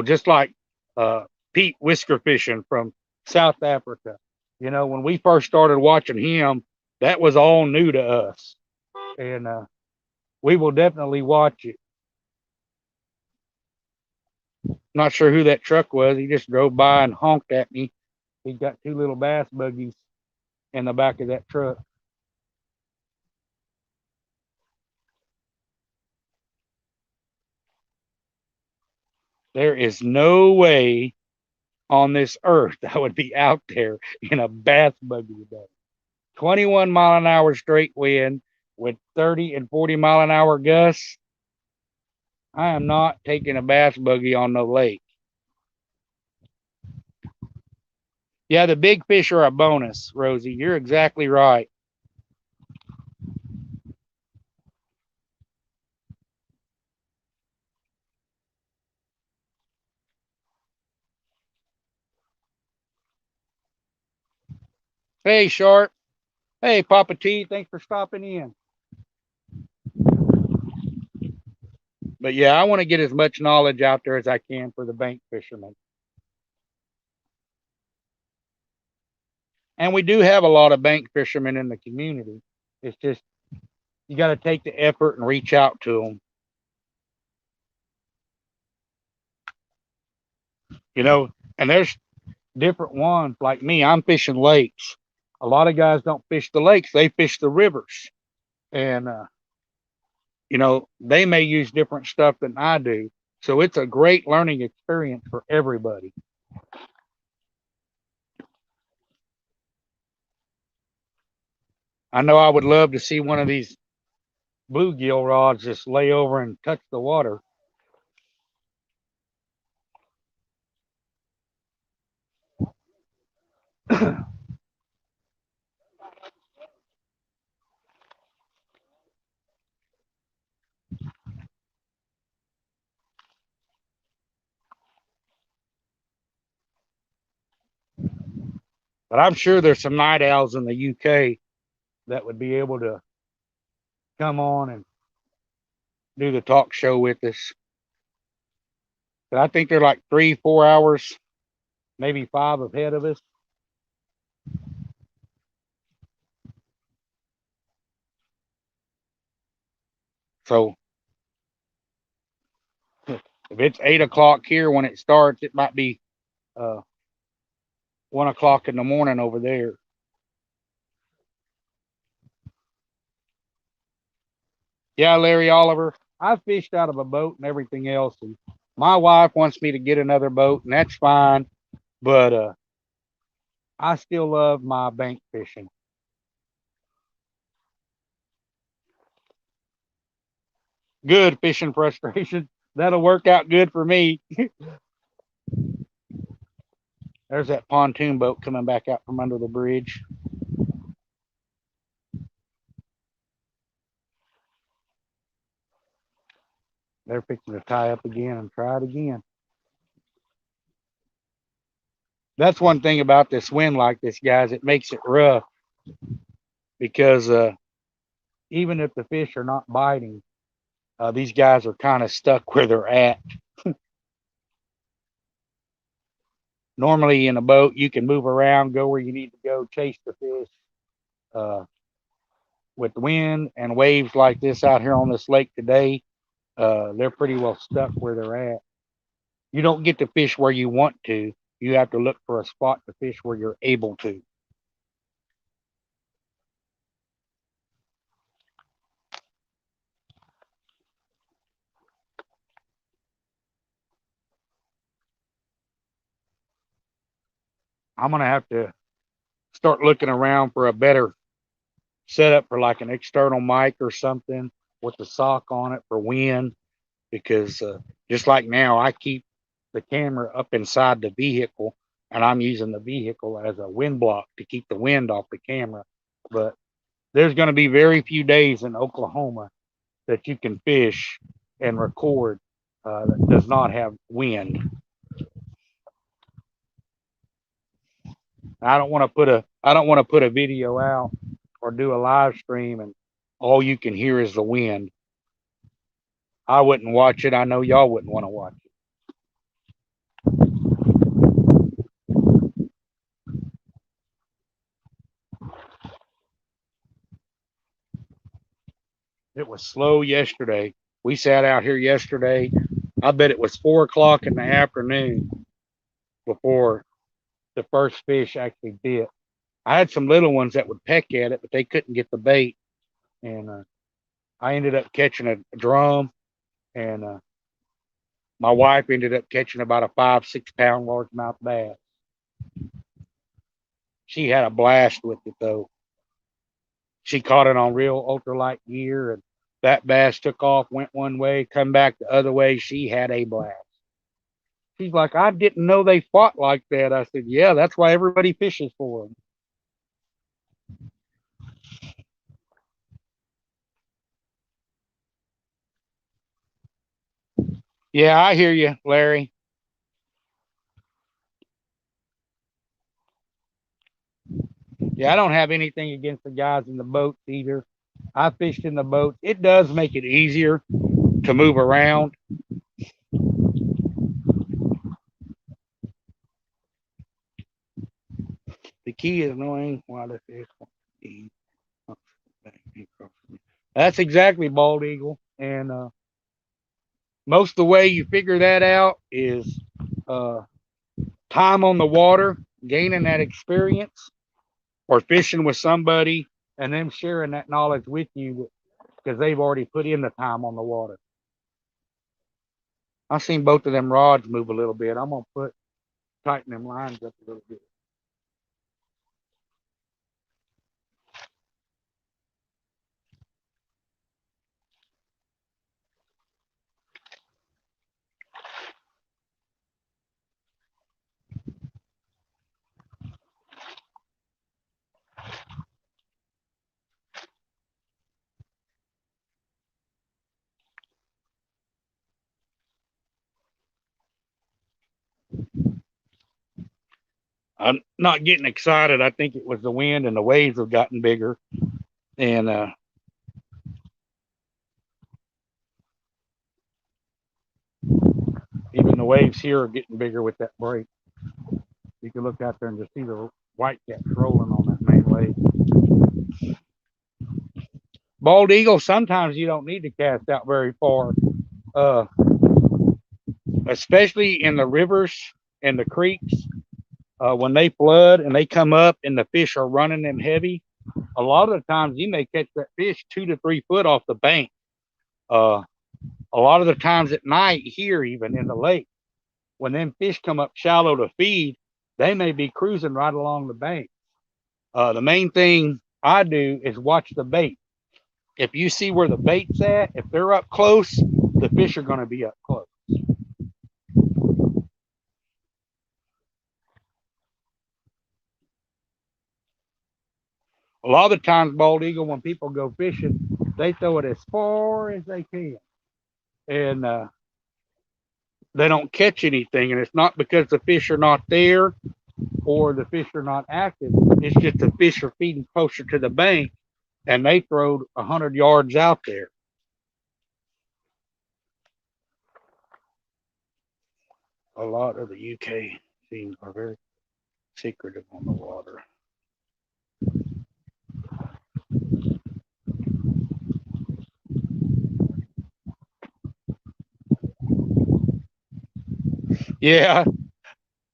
just like uh, Pete Whisker Fishing from South Africa. When we first started watching him, that was all new to us. And we will definitely watch it. Not sure who that truck was. He just drove by and honked at me. He's got two little bass buggies in the back of that truck. There is no way on this earth I would be out there in a bass buggy today. 21-mile-an-hour straight wind with 30 and 40-mile-an-hour gusts. I am not taking a bass buggy on the lake. Yeah, the big fish are a bonus, Rosie. You're exactly right. Hey, Sharp. Hey, Papa T. Thanks for stopping in. But yeah, I want to get as much knowledge out there as I can for the bank fishermen. And we do have a lot of bank fishermen in the community. It's just you got to take the effort and reach out to them. You know, and there's different ones. Like me, I'm fishing lakes. A lot of guys don't fish the lakes; they fish the rivers, and they may use different stuff than I do. So it's a great learning experience for everybody. I know I would love to see one of these bluegill rods just lay over and touch the water. But I'm sure there's some night owls in the UK that would be able to come on and do the talk show with us. But I think they're like 3, 4 hours, maybe five ahead of us. So if it's 8 o'clock here when it starts, it might be uh, 1 o'clock in the morning over there. Yeah, Larry Oliver. I've fished out of a boat and everything else. And my wife wants me to get another boat, and that's fine. But I still love my bank fishing. Good fishing frustration. That'll work out good for me. There's that pontoon boat coming back out from under the bridge. They're fixing to tie up again and try it again. That's one thing about this wind like this, guys. It makes it rough because even if the fish are not biting, these guys are kind of stuck where they're at. Normally in a boat, you can move around, go where you need to go, chase the fish. Uh, with wind and waves like this out here on this lake today, they're pretty well stuck where they're at. You don't get to fish where you want to. You have to look for a spot to fish where you're able to. I'm gonna have to start looking around for a better setup for like an external mic or something with the sock on it for wind, because just like now, I keep the camera up inside the vehicle and I'm using the vehicle as a wind block to keep the wind off the camera. But there's going to be very few days in Oklahoma that you can fish and record that does not have wind. I don't want to put a video out or do a live stream and all you can hear is the wind. I wouldn't watch it. I know y'all wouldn't want to watch it. It was slow yesterday. We sat out here yesterday. I bet it was 4 o'clock in the afternoon before the first fish actually bit. I had some little ones that would peck at it, but they couldn't get the bait. And I ended up catching a drum, and my wife ended up catching about a 5, 6 pound largemouth bass. She had a blast with it though. She caught it on real ultralight gear, and that bass took off, went one way, come back the other way. She had a blast. She's like, I didn't know they fought like that. I said, yeah, that's why everybody fishes for them. Yeah, I hear you, Larry. Yeah, I don't have anything against the guys in the boats either. I fished in the boat. It does make it easier to move around. The key is knowing why the fish want to eat. That's exactly bald eagle. And most of the way you figure that out is uh, time on the water, gaining that experience, or fishing with somebody and them sharing that knowledge with you because they've already put in the time on the water. I've seen both of them rods move a little bit. I'm gonna tighten them lines up a little bit. I'm not getting excited. I think it was the wind and the waves have gotten bigger, and even the waves here are getting bigger with that break. You can look out there and just see the white caps rolling on that main lake. Bald eagle, sometimes you don't need to cast out very far, uh, especially in the rivers and the creeks. When they flood and they come up and the fish are running them heavy, a lot of the times you may catch that fish 2 to 3 foot off the bank. Uh, a lot of the times at night here, even in the lake, when them fish come up shallow to feed, they may be cruising right along the bank. The main thing I do is watch the bait. If you see where the bait's at, if they're up close, the fish are going to be up close. A lot of the times, bald eagle, when people go fishing, they throw it as far as they can, and they don't catch anything. And it's not because the fish are not there or the fish are not active. It's just the fish are feeding closer to the bank, and they throw 100 yards out there. A lot of the UK scenes are very secretive on the water. Yeah,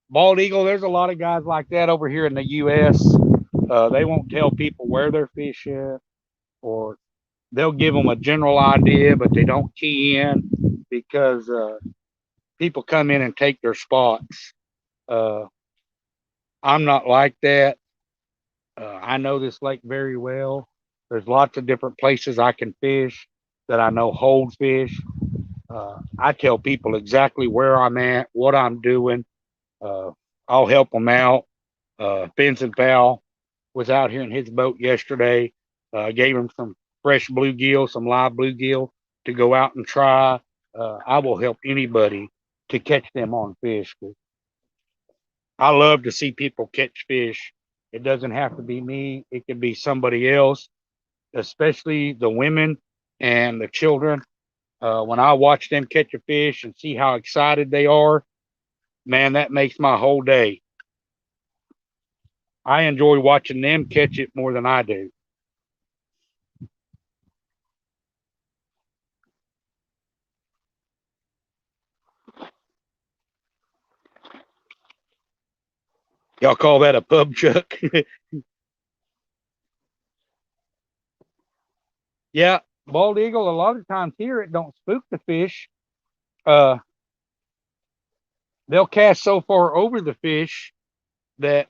bald eagle. There's a lot of guys like that over here in the U.S. They won't tell people where they're fishing, or they'll give them a general idea, but they don't key in because people come in and take their spots. Uh, I'm not like that. I know this lake very well. There's lots of different places I can fish that I know hold fish. I tell people exactly where I'm at, what I'm doing. Uh, I'll help them out. Vincent Fowl was out here in his boat yesterday. Gave him some fresh bluegill, some live bluegill to go out and try. I will help anybody to catch them on fish. I love to see people catch fish. It doesn't have to be me. It could be somebody else, especially the women and the children. When I watch them catch a fish and see how excited they are, man, that makes my whole day. I enjoy watching them catch it more than I do. Y'all call that a pub chuck? Yeah, bald eagle. A lot of times here it don't spook the fish. Uh, they'll cast so far over the fish that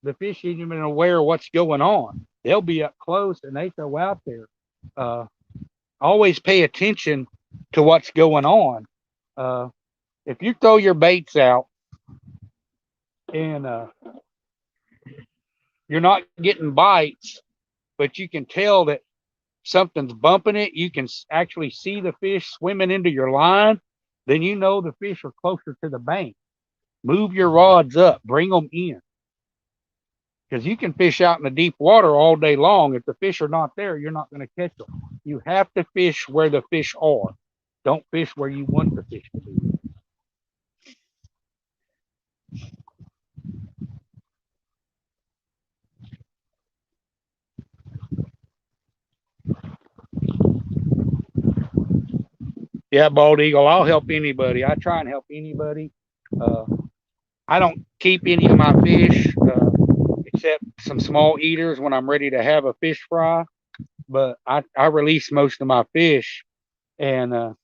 the fish ain't even aware of what's going on. They'll be up close and they throw out there. Uh, Always pay attention to what's going on. Uh, if you throw your baits out and you're not getting bites, but you can tell that something's bumping it, you can actually see the fish swimming into your line, then you know the fish are closer to the bank. Move your rods up, bring them in. Because you can fish out in the deep water all day long. If the fish are not there, you're not going to catch them. You have to fish where the fish are. Don't fish where you want the fish to be. Yeah, bald eagle. I'll help anybody. I try and help anybody. Uh, I don't keep any of my fish except some small eaters when I'm ready to have a fish fry. But I release most of my fish. And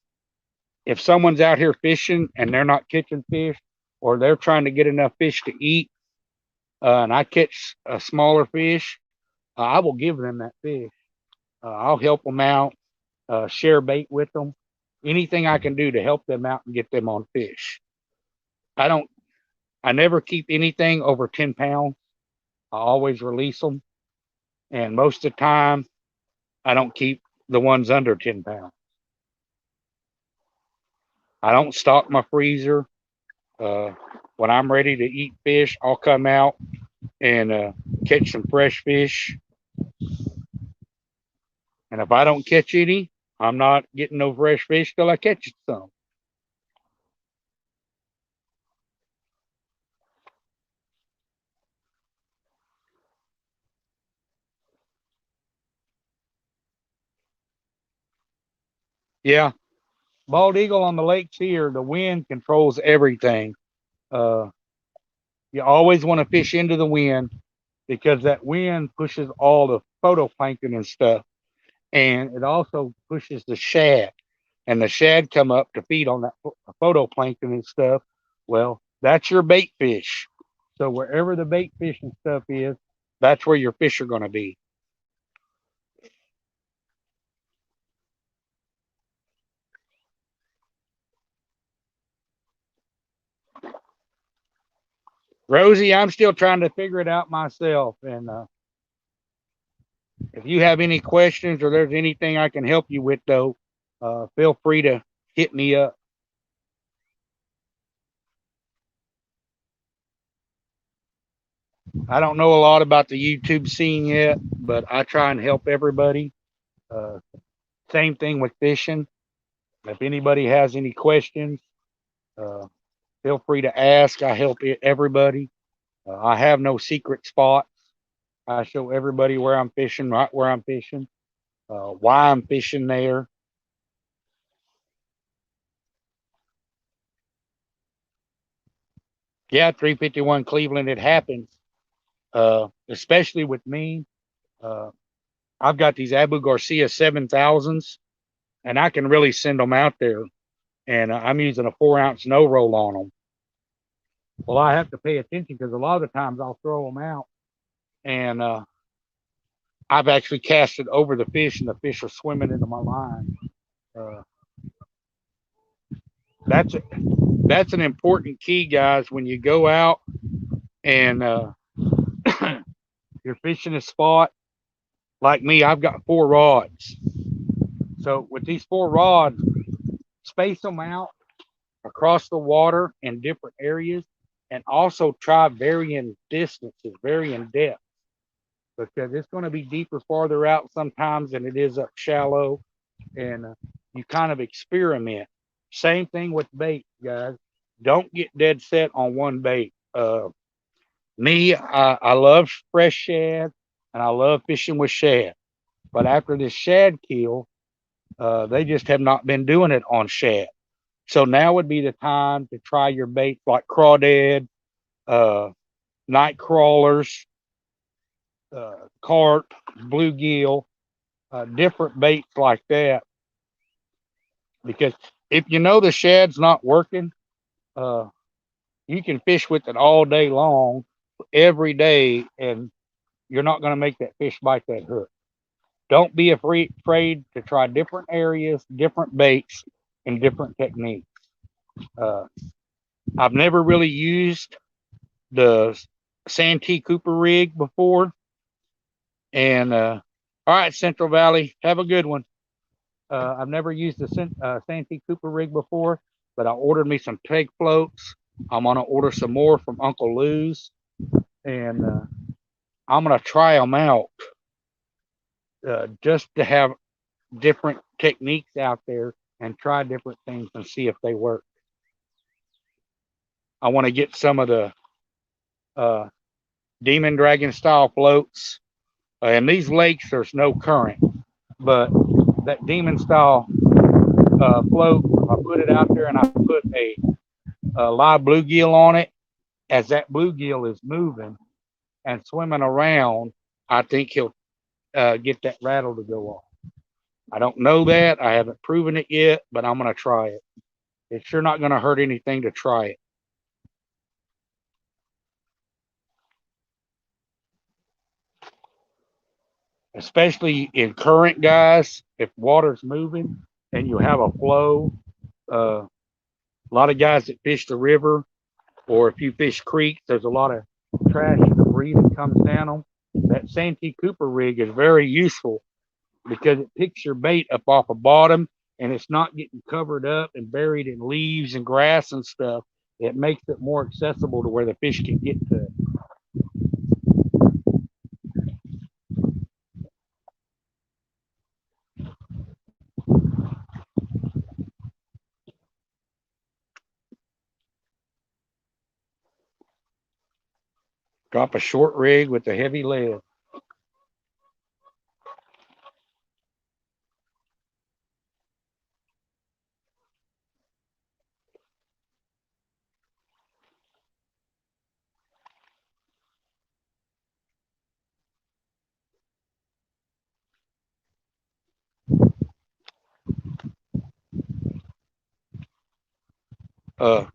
if someone's out here fishing and they're not catching fish, or they're trying to get enough fish to eat, and I catch a smaller fish, I will give them that fish. I'll help them out, share bait with them, anything I can do to help them out and get them on fish. I don't. I never keep anything over 10 pounds. I always release them, and most of the time, I don't keep the ones under 10 pounds. I don't stock my freezer. Uh, when I'm ready to eat fish, I'll come out and catch some fresh fish. And if I don't catch any, I'm not getting no fresh fish till I catch some. Yeah, bald eagle on the lakes here, the wind controls everything. Uh, you always want to fish into the wind because that wind pushes all the phytoplankton and stuff, and it also pushes the shad, and the shad come up to feed on that phytoplankton and stuff. Well, that's your bait fish. So wherever the bait fish and stuff is, that's where your fish are going to be. Rosie, I'm still trying to figure it out myself. And if you have any questions or there's anything I can help you with, though, feel free to hit me up. I don't know a lot about the YouTube scene yet, but I try and help everybody. Uh, Same thing with fishing. If anybody has any questions, uh, feel free to ask. I help everybody. I have no secret spots. I show everybody where I'm fishing, right where I'm fishing, why I'm fishing there. Yeah, 351 Cleveland, it happens. Especially with me. Uh, I've got these Abu Garcia 7000s, and I can really send them out there. And I'm using a 4-ounce no roll on them. Well, I have to pay attention because a lot of the times I'll throw them out, and I've actually cast it over the fish, and the fish are swimming into my line. Uh, that's that's an important key, guys. When you go out and you're fishing a spot like me, I've got 4 rods. So with these 4 rods, space them out across the water in different areas, and also try varying distances, varying depth, because it's going to be deeper farther out sometimes than it is up shallow, and you kind of experiment. Same thing with bait, guys. Don't get dead set on one bait. I love fresh shad, and I love fishing with shad. But after this shad kill, they just have not been doing it on shad. So now would be the time to try your baits like crawdad, uh, night crawlers, carp, bluegill, different baits like that. Because if you know the shad's not working, uh, you can fish with it all day long, every day, and you're not going to make that fish bite that hook. Don't be afraid to try different areas, different baits, and different techniques. Uh, I've never really used the Santee Cooper rig before. And all right, Central Valley, have a good one. I've never used the Santee Cooper rig before, but I ordered me some peg floats. I'm gonna order some more from Uncle Lou's, and I'm gonna try them out just to have different techniques out there and try different things and see if they work. I want to get some of the uh, Demon Dragon style floats. And these lakes, there's no current, but that Demon style float, I put it out there and I put a live bluegill on it. As that bluegill is moving and swimming around, I think he'll get that rattle to go off. I don't know that. I haven't proven it yet, but I'm going to try it. It's sure not going to hurt anything to try it. Especially in current, guys, if water's moving and you have a flow. A lot of guys that fish the river, or if you fish creeks, there's a lot of trash and debris that comes down them. That Santee Cooper rig is very useful because it picks your bait up off the bottom and it's not getting covered up and buried in leaves and grass and stuff. It makes it more accessible to where the fish can get to it. Drop a short rig with a heavy lead. Uh,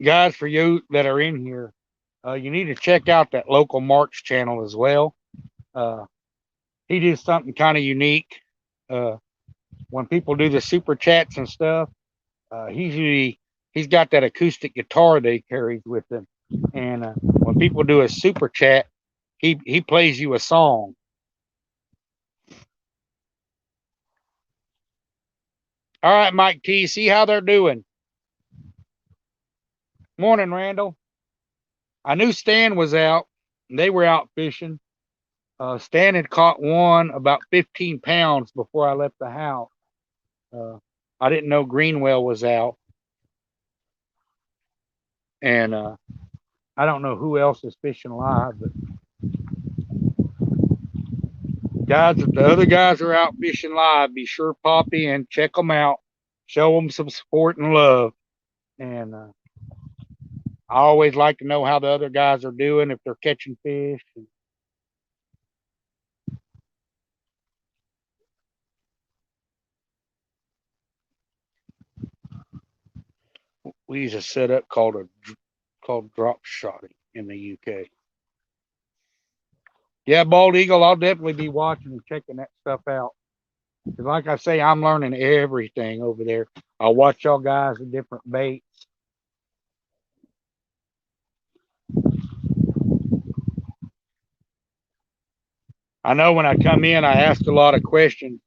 Guys, for you that are in here, you need to check out that local Mark's channel as well. Uh, he does something kind of unique. Uh, when people do the super chats and stuff, he usually He's got that acoustic guitar that he carries with him, and when people do a super chat, he plays you a song. All right, Mike T. See how they're doing. Morning, Randall. I knew Stan was out. They were out fishing. Stan had caught one about 15 pounds before I left the house. Uh, I didn't know Greenwell was out, and I don't know who else is fishing live, but guys, if the other guys are out fishing live, be sure pop in, check them out, show them some support and love. And I always like to know how the other guys are doing, if they're catching fish. We use a setup called drop shotting in the UK. Yeah, Bald Eagle, I'll definitely be watching and checking that stuff out. Because like I say, I'm learning everything over there. I'll watch y'all guys with different baits. I know when I come in, I ask a lot of questions.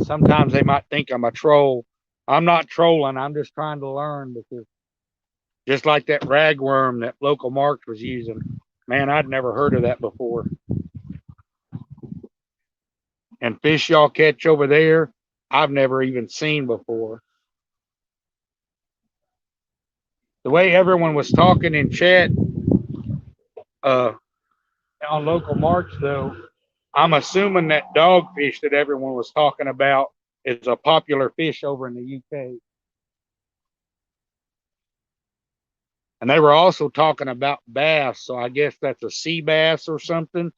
Sometimes they might think I'm a troll. I'm not trolling. I'm just trying to learn, because just like that ragworm that local Marks was using, man, I'd never heard of that before. And fish y'all catch over there, I've never even seen before. The way everyone was talking in chat uh, on local Marks, though, I'm assuming that dogfish that everyone was talking about is a popular fish over in the UK. And they were also talking about bass, so I guess that's a sea bass or something.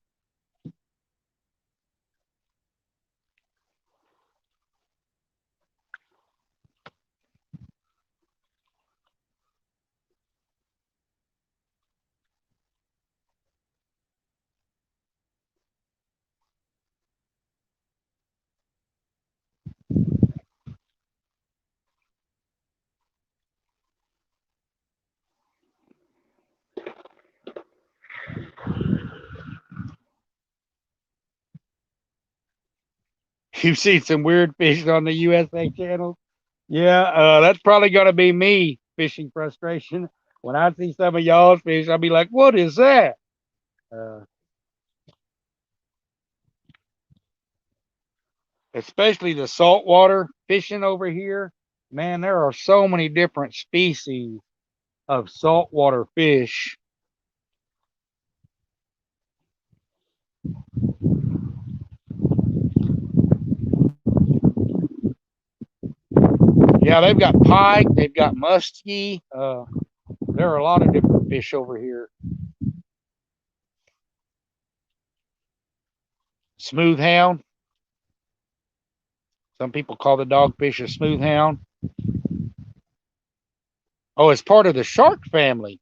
You've seen some weird fish on the USA channel. Yeah, that's probably going to be me, fishing frustration. When I see some of y'all's fish, I'll be like, what is that? Uh, Especially the saltwater fishing over here. Man, there are so many different species of saltwater fish. Yeah, they've got pike, they've got muskie. There are a lot of different fish over here. Smooth hound. Some people call the dogfish a smooth hound. Oh, it's part of the shark family.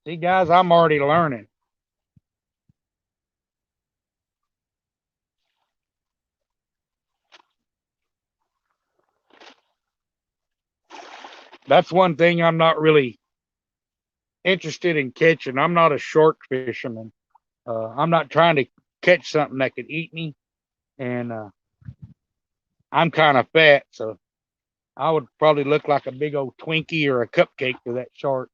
See, guys, I'm already learning. That's one thing I'm not really interested in catching. I'm not a shark fisherman. I'm not trying to catch something that could eat me, and I'm kind of fat, so I would probably look like a big old Twinkie or a cupcake to that shark.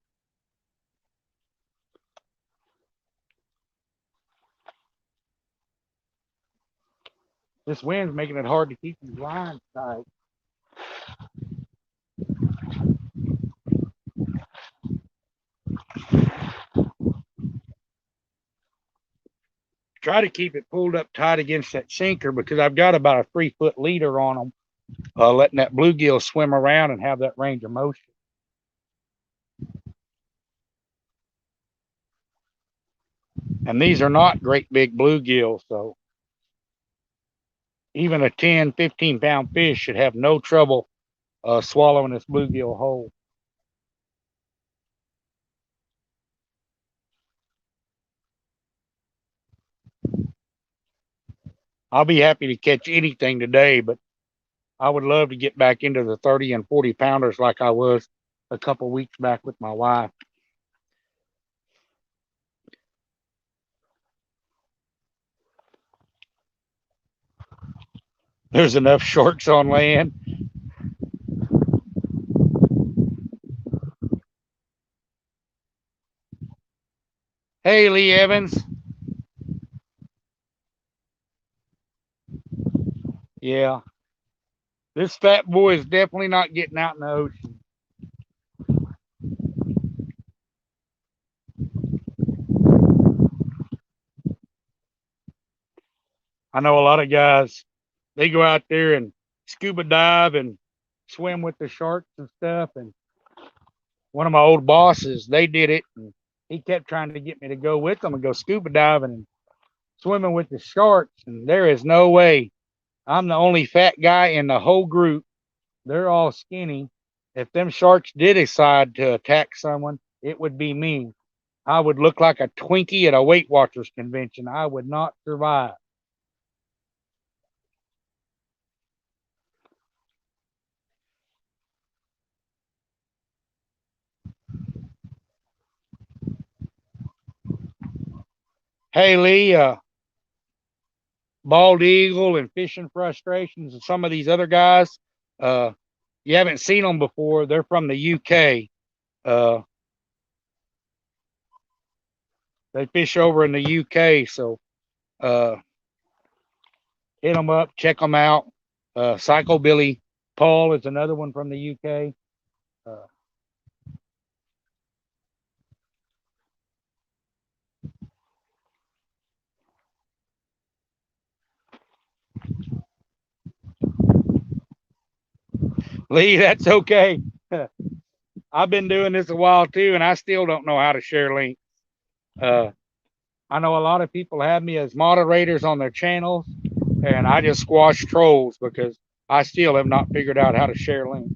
This wind's making it hard to keep these lines tight. Try to keep it pulled up tight against that sinker, because I've got about a 3-foot leader on them, letting that bluegill swim around and have that range of motion. And these are not great big bluegills, so even a 10, 15-pound fish should have no trouble swallowing this bluegill whole. I'll be happy to catch anything today, but I would love to get back into the 30 and 40 pounders like I was a couple weeks back with my wife. There's enough sharks on land. Hey, Lee Evans. Yeah, this fat boy is definitely not getting out in the ocean. I know a lot of guys, they go out there and scuba dive and swim with the sharks and stuff. And one of my old bosses, they did it. And he kept trying to get me to go with them and go scuba diving and swimming with the sharks. And there is no way. I'm the only fat guy in the whole group. They're all skinny. If them sharks did decide to attack someone, it would be me. I would look like a Twinkie at a Weight Watchers convention. I would not survive. Hey, Lee, Bald Eagle and Fishing Frustrations and some of these other guys, uh, you haven't seen them before. They're from the UK. Uh, they fish over in the UK. So uh, hit them up, check them out. Psycho Billy Paul is another one from the UK. Uh, Lee, that's okay. I've been doing this a while too, and I still don't know how to share links. Uh, I know a lot of people have me as moderators on their channels, and I just squash trolls because I still have not figured out how to share links.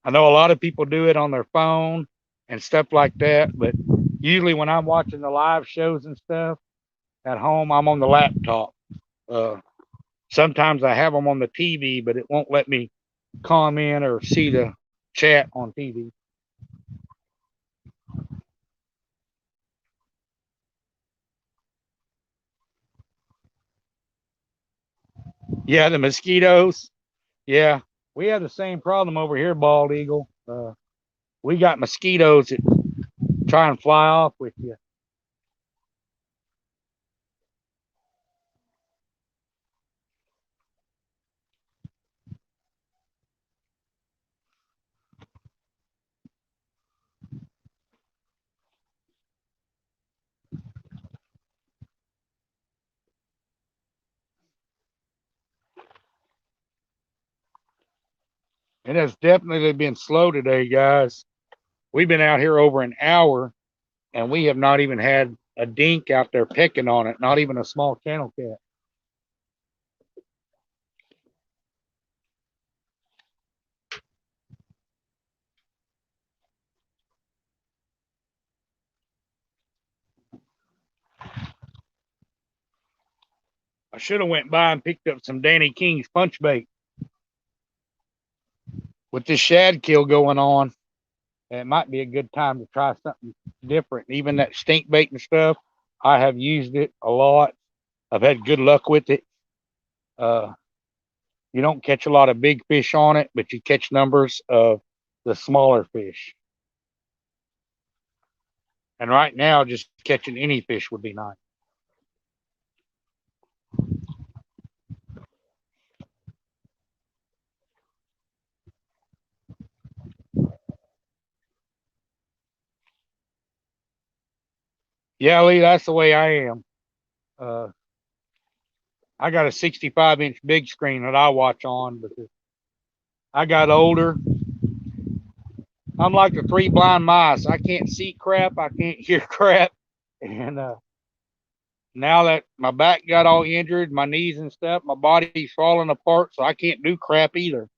I know a lot of people do it on their phone and stuff like that, but usually when I'm watching the live shows and stuff at home, I'm on the laptop. Uh, Sometimes I have them on the TV, but it won't let me comment or see the chat on TV. Yeah, the mosquitoes. Yeah, we have the same problem over here, Bald Eagle. We got mosquitoes that try and fly off with you. It has definitely been slow today, guys. We've been out here over an hour, and we have not even had a dink out there pecking on it, not even a small kennel cat. I should have went by and picked up some Danny King's punch bait. With this shad kill going on, it might be a good time to try something different. Even that stink bait and stuff, I have used it a lot. I've had good luck with it. Uh, you don't catch a lot of big fish on it, but you catch numbers of the smaller fish. And right now, just catching any fish would be nice. Yeah, Lee, that's the way I am. Uh, I got a 65-inch big screen that I watch on because I got older. I'm like the three blind mice. I can't see crap. I can't hear crap. And now that my back got all injured, my knees and stuff, my body's falling apart, so I can't do crap either.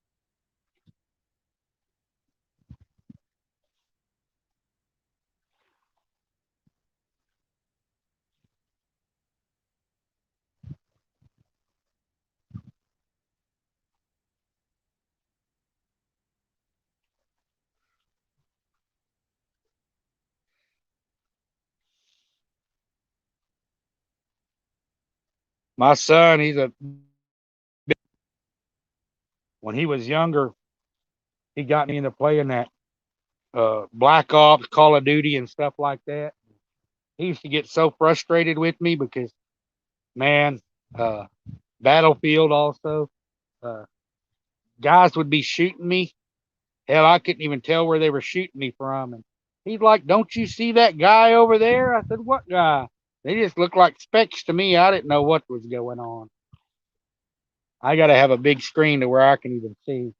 My son, when he was younger, he got me into playing that Black Ops, Call of Duty, and stuff like that. He used to get so frustrated with me because, man, uh, Battlefield also, uh, guys would be shooting me. Hell, I couldn't even tell where they were shooting me from. And he's like, "Don't you see that guy over there?" I said, "What guy?" They just looked like specks to me. I didn't know what was going on. I got to have a big screen to where I can even see.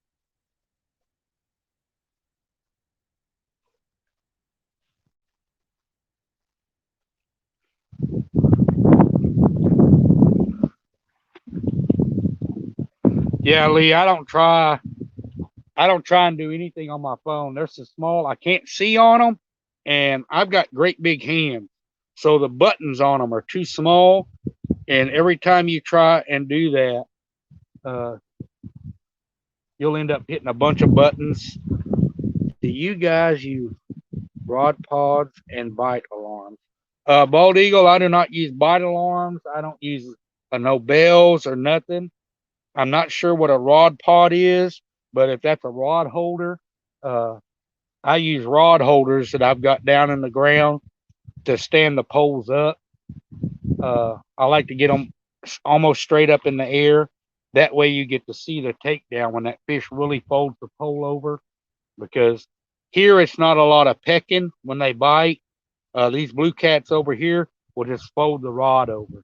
Yeah, Lee, I don't try and do anything on my phone. They're so small, I can't see on them, and I've got great big hands. So the buttons on them are too small, and every time you try and do that, uh, you'll end up hitting a bunch of buttons. Do you guys use rod pods and bite alarms? Bald Eagle, I do not use bite alarms. I don't use no bells or nothing. I'm not sure what a rod pod is, but if that's a rod holder, uh, I use rod holders that I've got down in the ground to stand the poles up. I like to get them almost straight up in the air. That way you get to see the takedown when that fish really folds the pole over. Because here it's not a lot of pecking when they bite. These blue cats over here will just fold the rod over.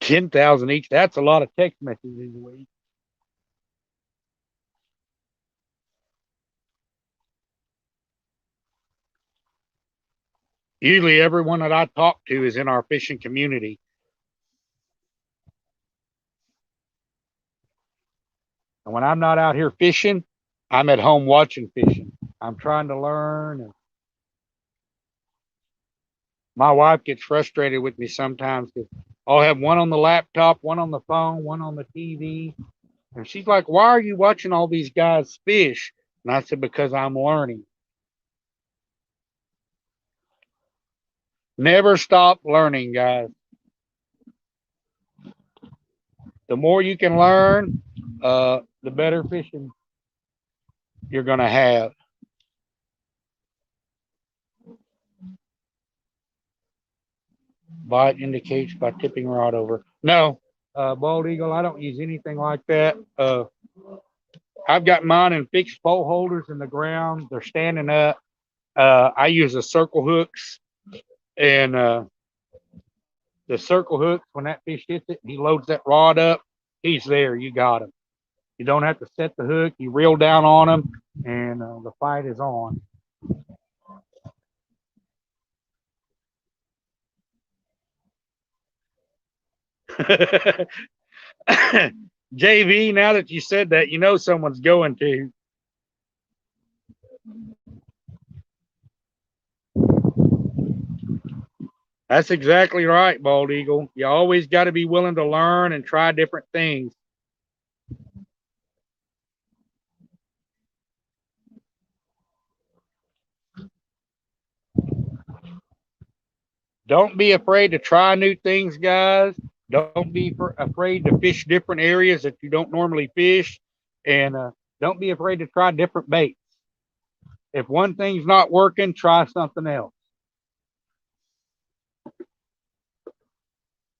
10,000 each. That's a lot of text messages a week. Usually everyone that I talk to is in our fishing community. And when I'm not out here fishing, I'm at home watching fishing. I'm trying to learn. And my wife gets frustrated with me sometimes because I'll have one on the laptop, one on the phone, one on the TV. And she's like, "Why are you watching all these guys fish?" And I said, "Because I'm learning." Never stop learning, guys. The more you can learn, the better fishing you're going to have. Bite indicates by tipping rod over. No, bald eagle, I don't use anything like that. I've got mine in fixed pole holders in the ground. They're standing up. I use the circle hooks, and the circle hooks, when that fish hits it, he loads that rod up. He's there. You got him. You don't have to set the hook. You reel down on him, and the fight is on. JV, now that you said that, you know someone's going to. That's exactly right, Bald Eagle. You always got to be willing to learn and try different things. Don't be afraid to try new things, guys. Don't be afraid to fish different areas that you don't normally fish. And don't be afraid to try different baits. If one thing's not working, try something else.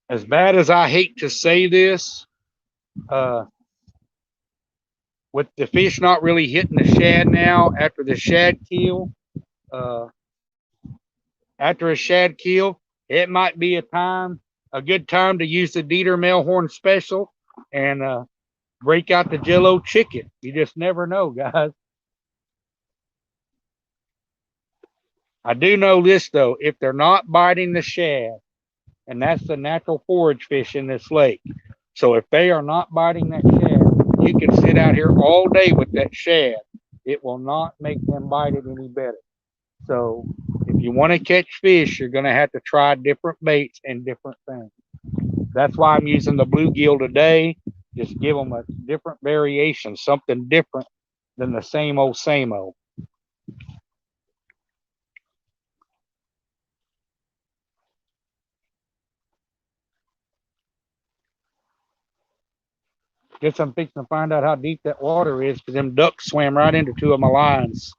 As bad as I hate to say this, uh, with the fish not really hitting the shad now after the shad kill, uh, after a shad kill, it might be a good time to use the Dieter Melhorn special and break out the Jello chicken. You just never know, guys. I do know this though: if they're not biting the shad, and that's the natural forage fish in this lake, so if they are not biting that shad, you can sit out here all day with that shad. It will not make them bite it any better. So if you want to catch fish, you're going to have to try different baits and different things. That's why I'm using the bluegill today. Just give them a different variation, something different than the same old, same old. Guess I'm fixing to find out how deep that water is because them ducks swam right into two of my lines.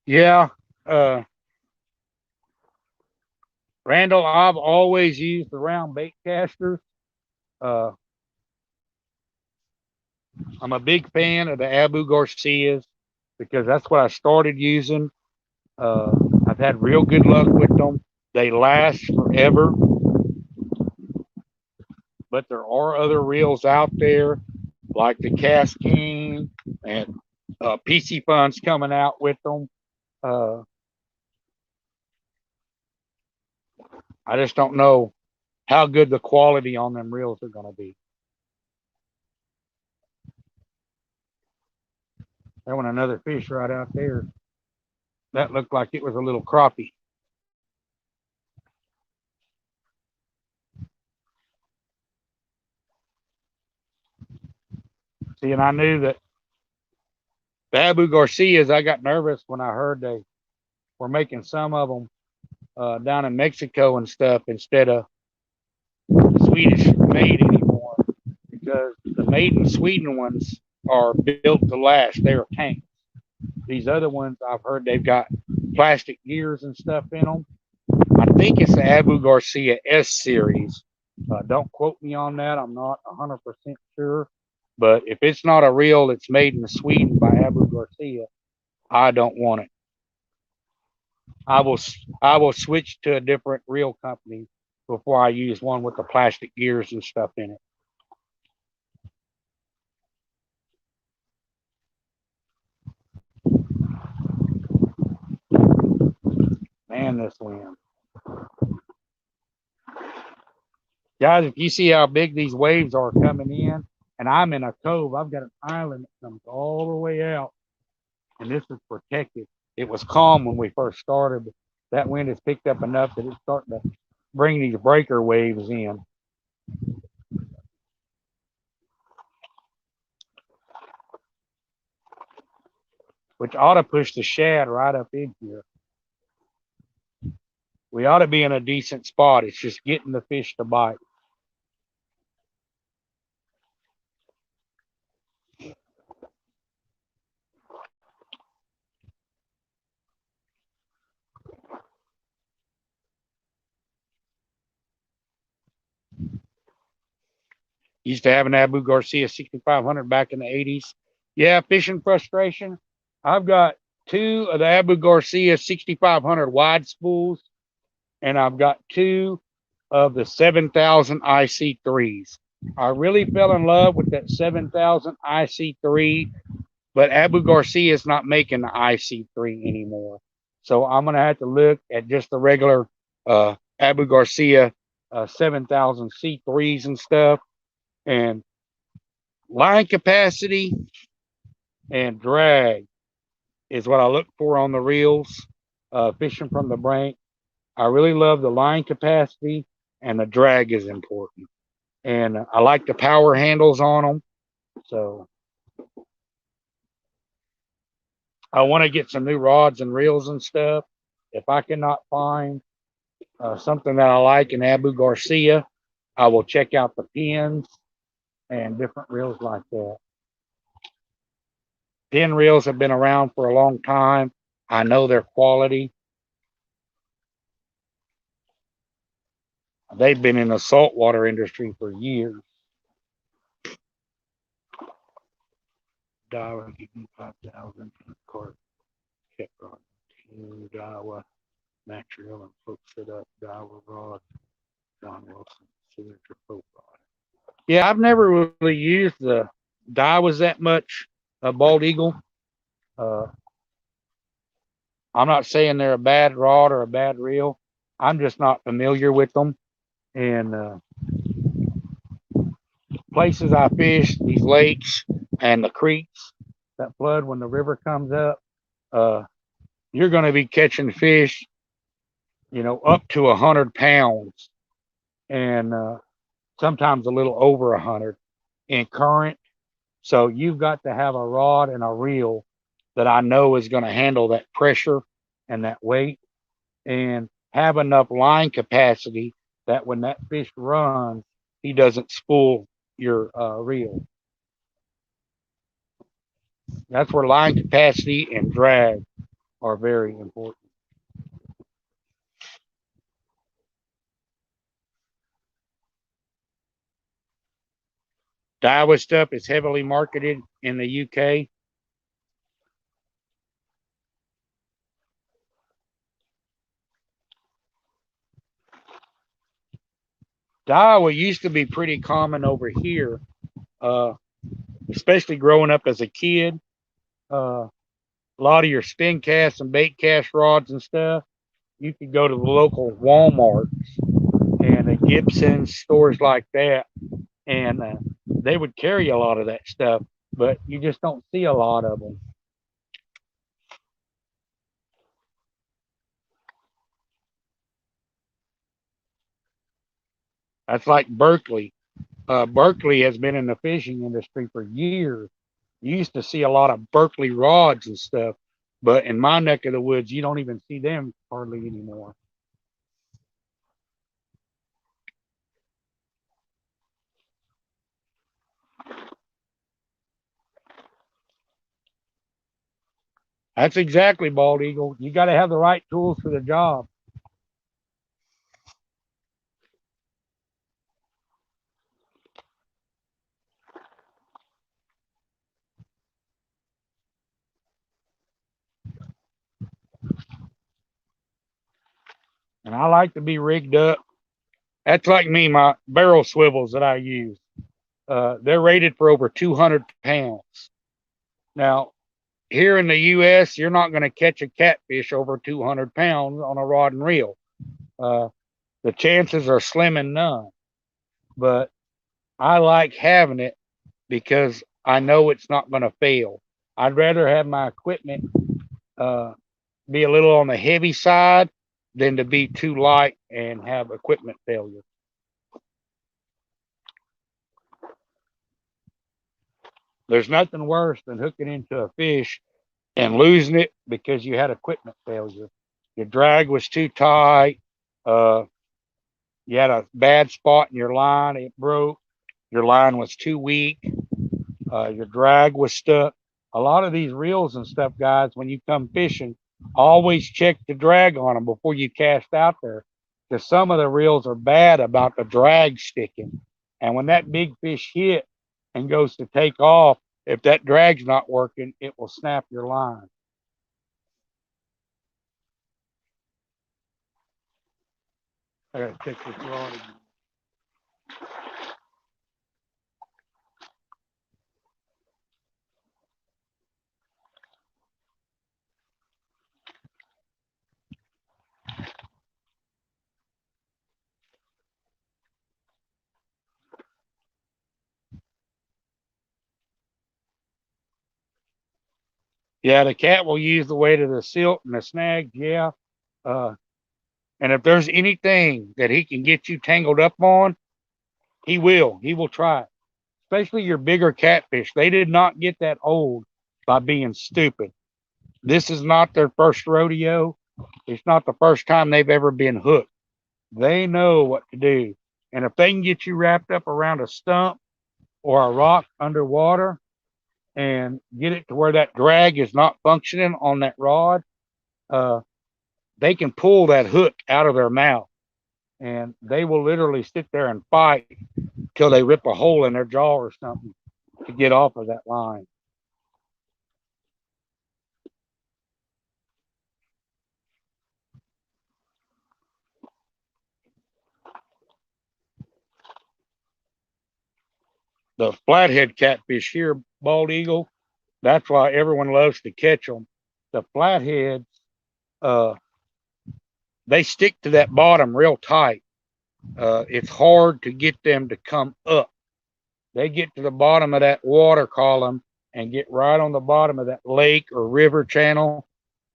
Yeah, uh, Randall, I've always used the round bait casters. Uh, I'm a big fan of the Abu Garcias because that's what I started using. Uh, I've had real good luck with them. They last forever, but there are other reels out there like the Cast King and PC Fun's coming out with them. Uh, I just don't know how good the quality on them reels are going to be. There went another fish right out there. That looked like it was a little crappie. See, and I knew that the Abu Garcias, I got nervous when I heard they were making some of them down in Mexico and stuff instead of Swedish made anymore because the made in Sweden ones are built to last. They are tanks. These other ones, I've heard they've got plastic gears and stuff in them. I think it's the Abu Garcia S series. Don't quote me on that. I'm not 100% sure. But if it's not a reel that's made in Sweden by Abu Garcia, I don't want it. I will I will switch to a different reel company before I use one with the plastic gears and stuff in it. Man, this wind. Guys, if you see how big these waves are coming in, and I'm in a cove, I've got an island that comes all the way out, and this is protected. It was calm when we first started, but that wind has picked up enough that it's starting to bring these breaker waves in. Which ought to push the shad right up in here. We ought to be in a decent spot. It's just getting the fish to bite. Used to have an Abu Garcia 6500 back in the 80s. Yeah, fishing frustration. I've got two of the Abu Garcia 6500 wide spools, and I've got two of the 7000 IC3s. I really fell in love with that 7000 IC3, but Abu Garcia is not making the IC3 anymore. So I'm going to have to look at just the regular Abu Garcia 7000 C3s and stuff. And line capacity and drag is what I look for on the reels, fishing from the bank. I really love the line capacity, and the drag is important. And I like the power handles on them. So I want to get some new rods and reels and stuff. If I cannot find something that I like in Abu Garcia, I will check out the pins and different reels like that. Pin reels have been around for a long time. I know their quality. They've been in the saltwater industry for years. Daiwa, give me 5,000. Court, kept on. Daiwa, Maxwell, and folks set up Daiwa rod. John Wilson, signature Pope rod. Yeah, I've never really used the Daiwas that much. Bald Eagle. Uh, I'm not saying they're a bad rod or a bad reel. I'm just not familiar with them. And places I fish, these lakes and the creeks that flood when the river comes up, uh, you're going to be catching fish, up to 100 pounds, and sometimes a little over 100 in current. So you've got to have a rod and a reel that I know is going to handle that pressure and that weight, and have enough line capacity that when that fish runs, he doesn't spool your reel. That's where line capacity and drag are very important. Daiwa stuff is heavily marketed in the UK. Daiwa used to be pretty common over here, uh, especially growing up as a kid. A lot of your spin casts and bait cast rods and stuff, you could go to the local Walmart and Gibson's, stores like that, and they would carry a lot of that stuff, but you just don't see a lot of them. That's like Berkeley. Berkeley has been in the fishing industry for years. You used to see a lot of Berkeley rods and stuff, but in my neck of the woods, you don't even see them hardly anymore. That's exactly, bald eagle. You got to have the right tools for the job. And I like to be rigged up. That's like me, my barrel swivels that I use. They're rated for over 200 pounds. Now, here in the U.S., you're not going to catch a catfish over 200 pounds on a rod and reel. Uh, the chances are slim and none. But I like having it because I know it's not going to fail. I'd rather have my equipment uh, be a little on the heavy side than to be too light and have equipment failure. There's nothing worse than hooking into a fish and losing it because you had equipment failure. Your drag was too tight. Uh, you had a bad spot in your line. It broke. Your line was too weak. Your drag was stuck. A lot of these reels and stuff, guys, when you come fishing, always check the drag on them before you cast out there. Because some of the reels are bad about the drag sticking. And when that big fish hit and goes to take off, if that drag's not working, it will snap your line. I gotta check this rod again. Yeah, the cat will use the weight of the silt and the snags. Yeah. Uh, and if there's anything that he can get you tangled up on, he will. He will try. Especially your bigger catfish. They did not get that old by being stupid. This is not their first rodeo. It's not the first time they've ever been hooked. They know what to do. And if they can get you wrapped up around a stump or a rock underwater and get it to where that drag is not functioning on that rod, uh, they can pull that hook out of their mouth, and they will literally sit there and fight till they rip a hole in their jaw or something to get off of that line. The flathead catfish here, bald eagle, that's why everyone loves to catch them. The flatheads, uh, they stick to that bottom real tight. It's hard to get them to come up. They get to the bottom of that water column and get right on the bottom of that lake or river channel,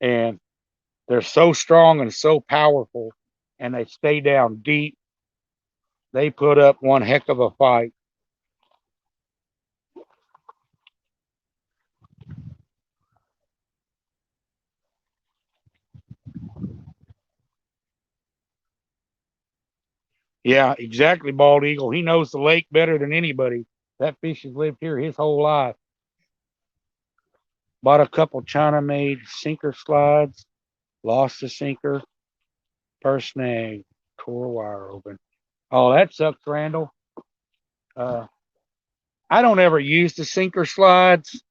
and they're so strong and so powerful, and they stay down deep. They put up one heck of a fight. Yeah, exactly, Bald Eagle. He knows the lake better than anybody. That fish has lived here his whole life. Bought a couple China made sinker slides, lost the sinker, first snag, tore wire open. Oh, that sucks, Randall. Uh, I don't ever use the sinker slides.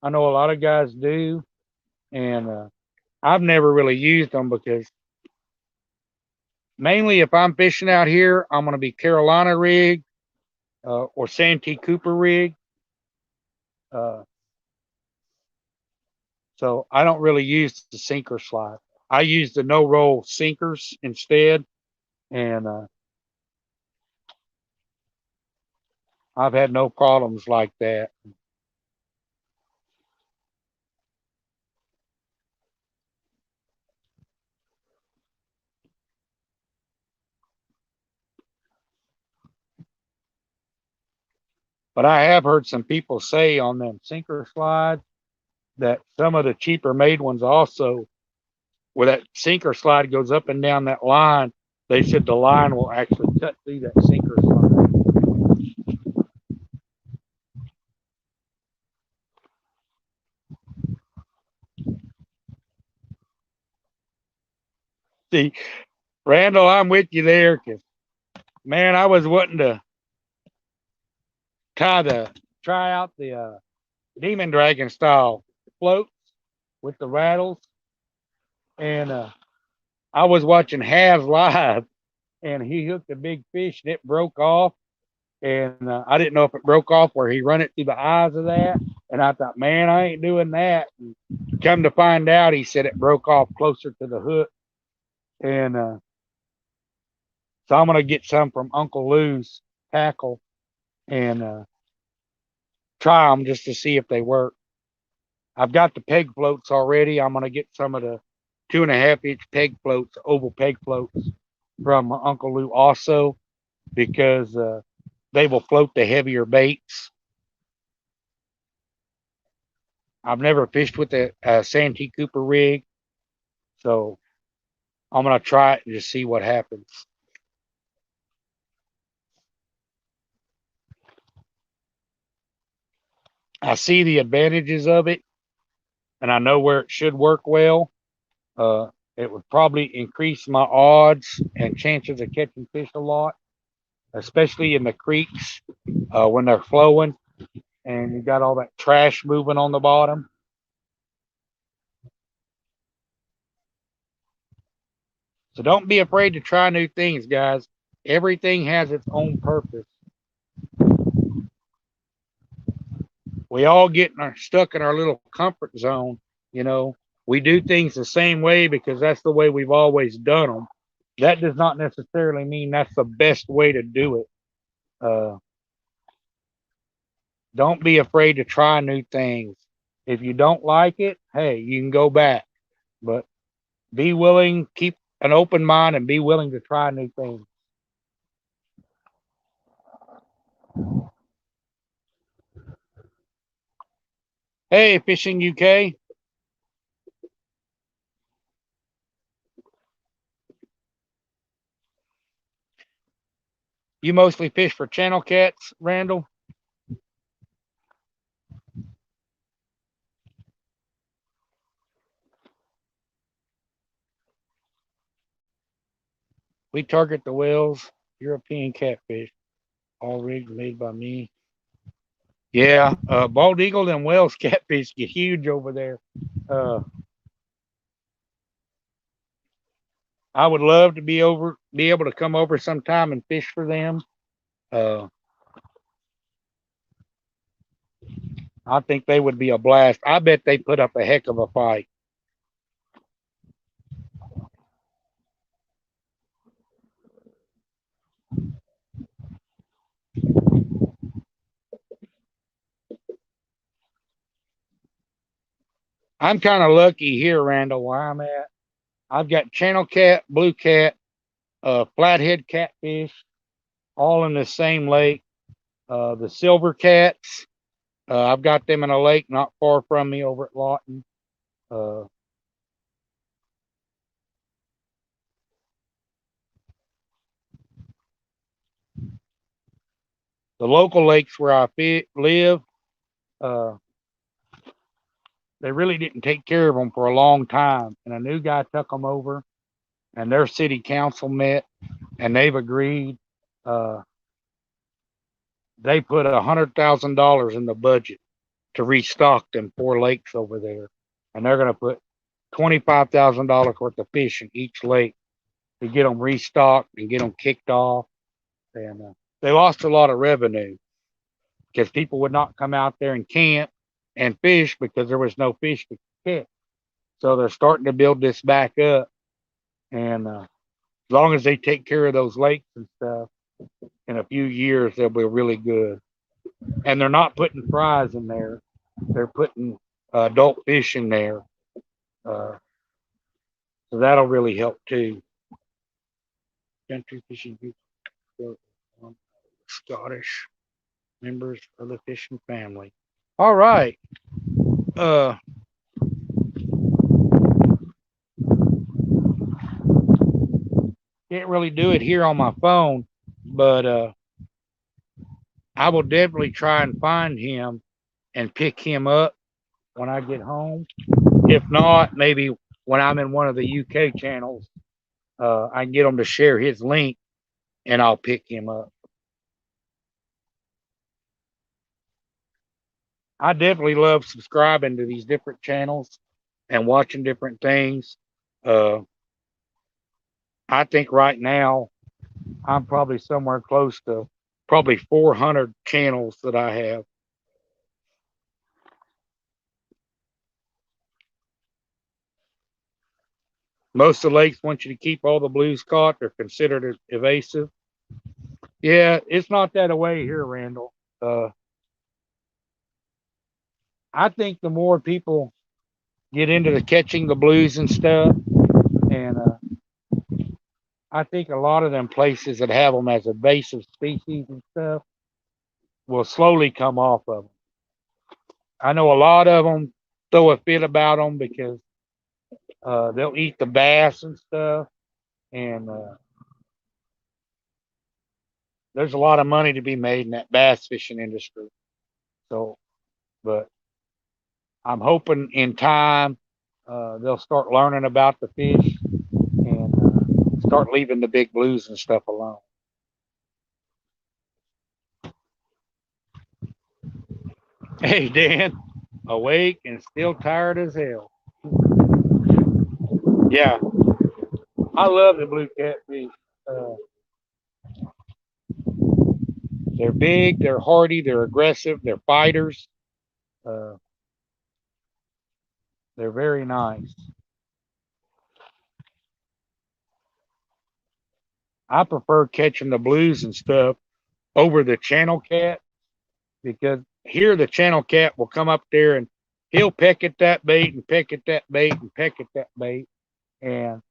I know a lot of guys do, and I've never really used them because mainly if I'm fishing out here, I'm going to be Carolina rig or Santee Cooper rig. Uh, so I don't really use the sinker slide. I use the no roll sinkers instead, and I've had no problems like that. But I have heard some people say on them sinker slides that some of the cheaper made ones also, where that sinker slide goes up and down that line, they said the line will actually cut through that sinker slide. See, Randall, I'm with you there because, man, I was wanting to try out the Demon Dragon style floats with the rattles. And I was watching Haz live, and he hooked a big fish and it broke off. And I didn't know if it broke off where he run it through the eyes of that. And I thought, man, I ain't doing that. And come to find out, he said it broke off closer to the hook. And so I'm going to get some from Uncle Lou's tackle and try them just to see if they work. I've got the peg floats already. I'm going to get some of the 2.5 inch peg floats, oval peg floats from Uncle Lou also because they will float the heavier baits. I've never fished with a Santee Cooper rig, so I'm going to try it and just see what happens. I see the advantages of it, and I know where it should work well. It would probably increase my odds and chances of catching fish a lot, especially in the creeks when they're flowing and you got all that trash moving on the bottom. So don't be afraid to try new things, guys. Everything has its own purpose. We all get stuck in our little comfort zone. You know, we do things the same way because that's the way we've always done them. That does not necessarily mean that's the best way to do it. Uh, don't be afraid to try new things. If you don't like it, hey, you can go back. But be willing, keep an open mind, and be willing to try new things. Hey, Fishing UK. You mostly fish for channel cats, Randall? We target the whales, European catfish, all rigged made by me. Yeah, bald eagle and whales catfish get huge over there. Uh, I would love to be able to come over sometime and fish for them. Uh, I think they would be a blast. I bet they put up a heck of a fight. I'm kind of lucky here, Randall, where I'm at. I've got channel cat, blue cat, flathead catfish, all in the same lake. The silver cats, I've got them in a lake not far from me over at Lawton. Uh, the local lakes where I live, uh, they really didn't take care of them for a long time. And a new guy took them over, and their city council met, and they've agreed. Uh, they put $100,000 in the budget to restock them 4 lakes over there, and they're going to put $25,000 worth of fish in each lake to get them restocked and get them kicked off. And they lost a lot of revenue because people would not come out there and camp and fish because there was no fish to catch. So they're starting to build this back up, and as long as they take care of those lakes and stuff, in a few years they'll be really good. And they're not putting fries in there; they're putting adult fish in there, uh, so that'll really help too. Country fishing people, Scottish members of the fishing family. All right. Uh, can't really do it here on my phone, but I will definitely try and find him and pick him up when I get home. If not, maybe when I'm in one of the UK channels, I can get him to share his link and I'll pick him up. I definitely love subscribing to these different channels and watching different things. Uh, I think right now I'm probably somewhere close to probably 400 channels that I have. Most of the lakes want you to keep all the blues caught. They're considered evasive. Yeah, it's not that way here, Randall. I think the more people get into the catching the blues and stuff, and I think a lot of them places that have them as invasive species and stuff will slowly come off of them. I know a lot of them throw a fit about them because they'll eat the bass and stuff, and there's a lot of money to be made in that bass fishing industry. So, but I'm hoping in time they'll start learning about the fish and start leaving the big blues and stuff alone. Hey, Dan, awake and still tired as hell. Yeah, I love the blue catfish. Uh, they're big, they're hardy, they're aggressive, they're fighters. Uh, they're very nice. I prefer catching the blues and stuff over the channel cat because here the channel cat will come up there and he'll peck at that bait and peck at that bait and peck at that bait. And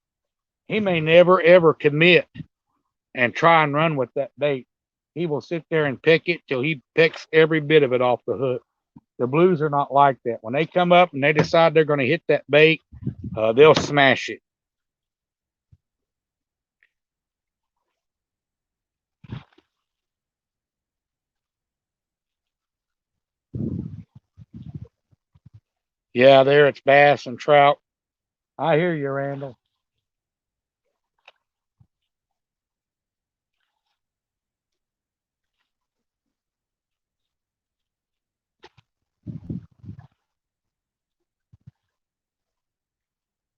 he may never ever commit and try and run with that bait. He will sit there and peck it till he pecks every bit of it off the hook. The blues are not like that. When they come up and they decide they're going to hit that bait, they'll smash it. Yeah, there it's bass and trout. I hear you, Randall.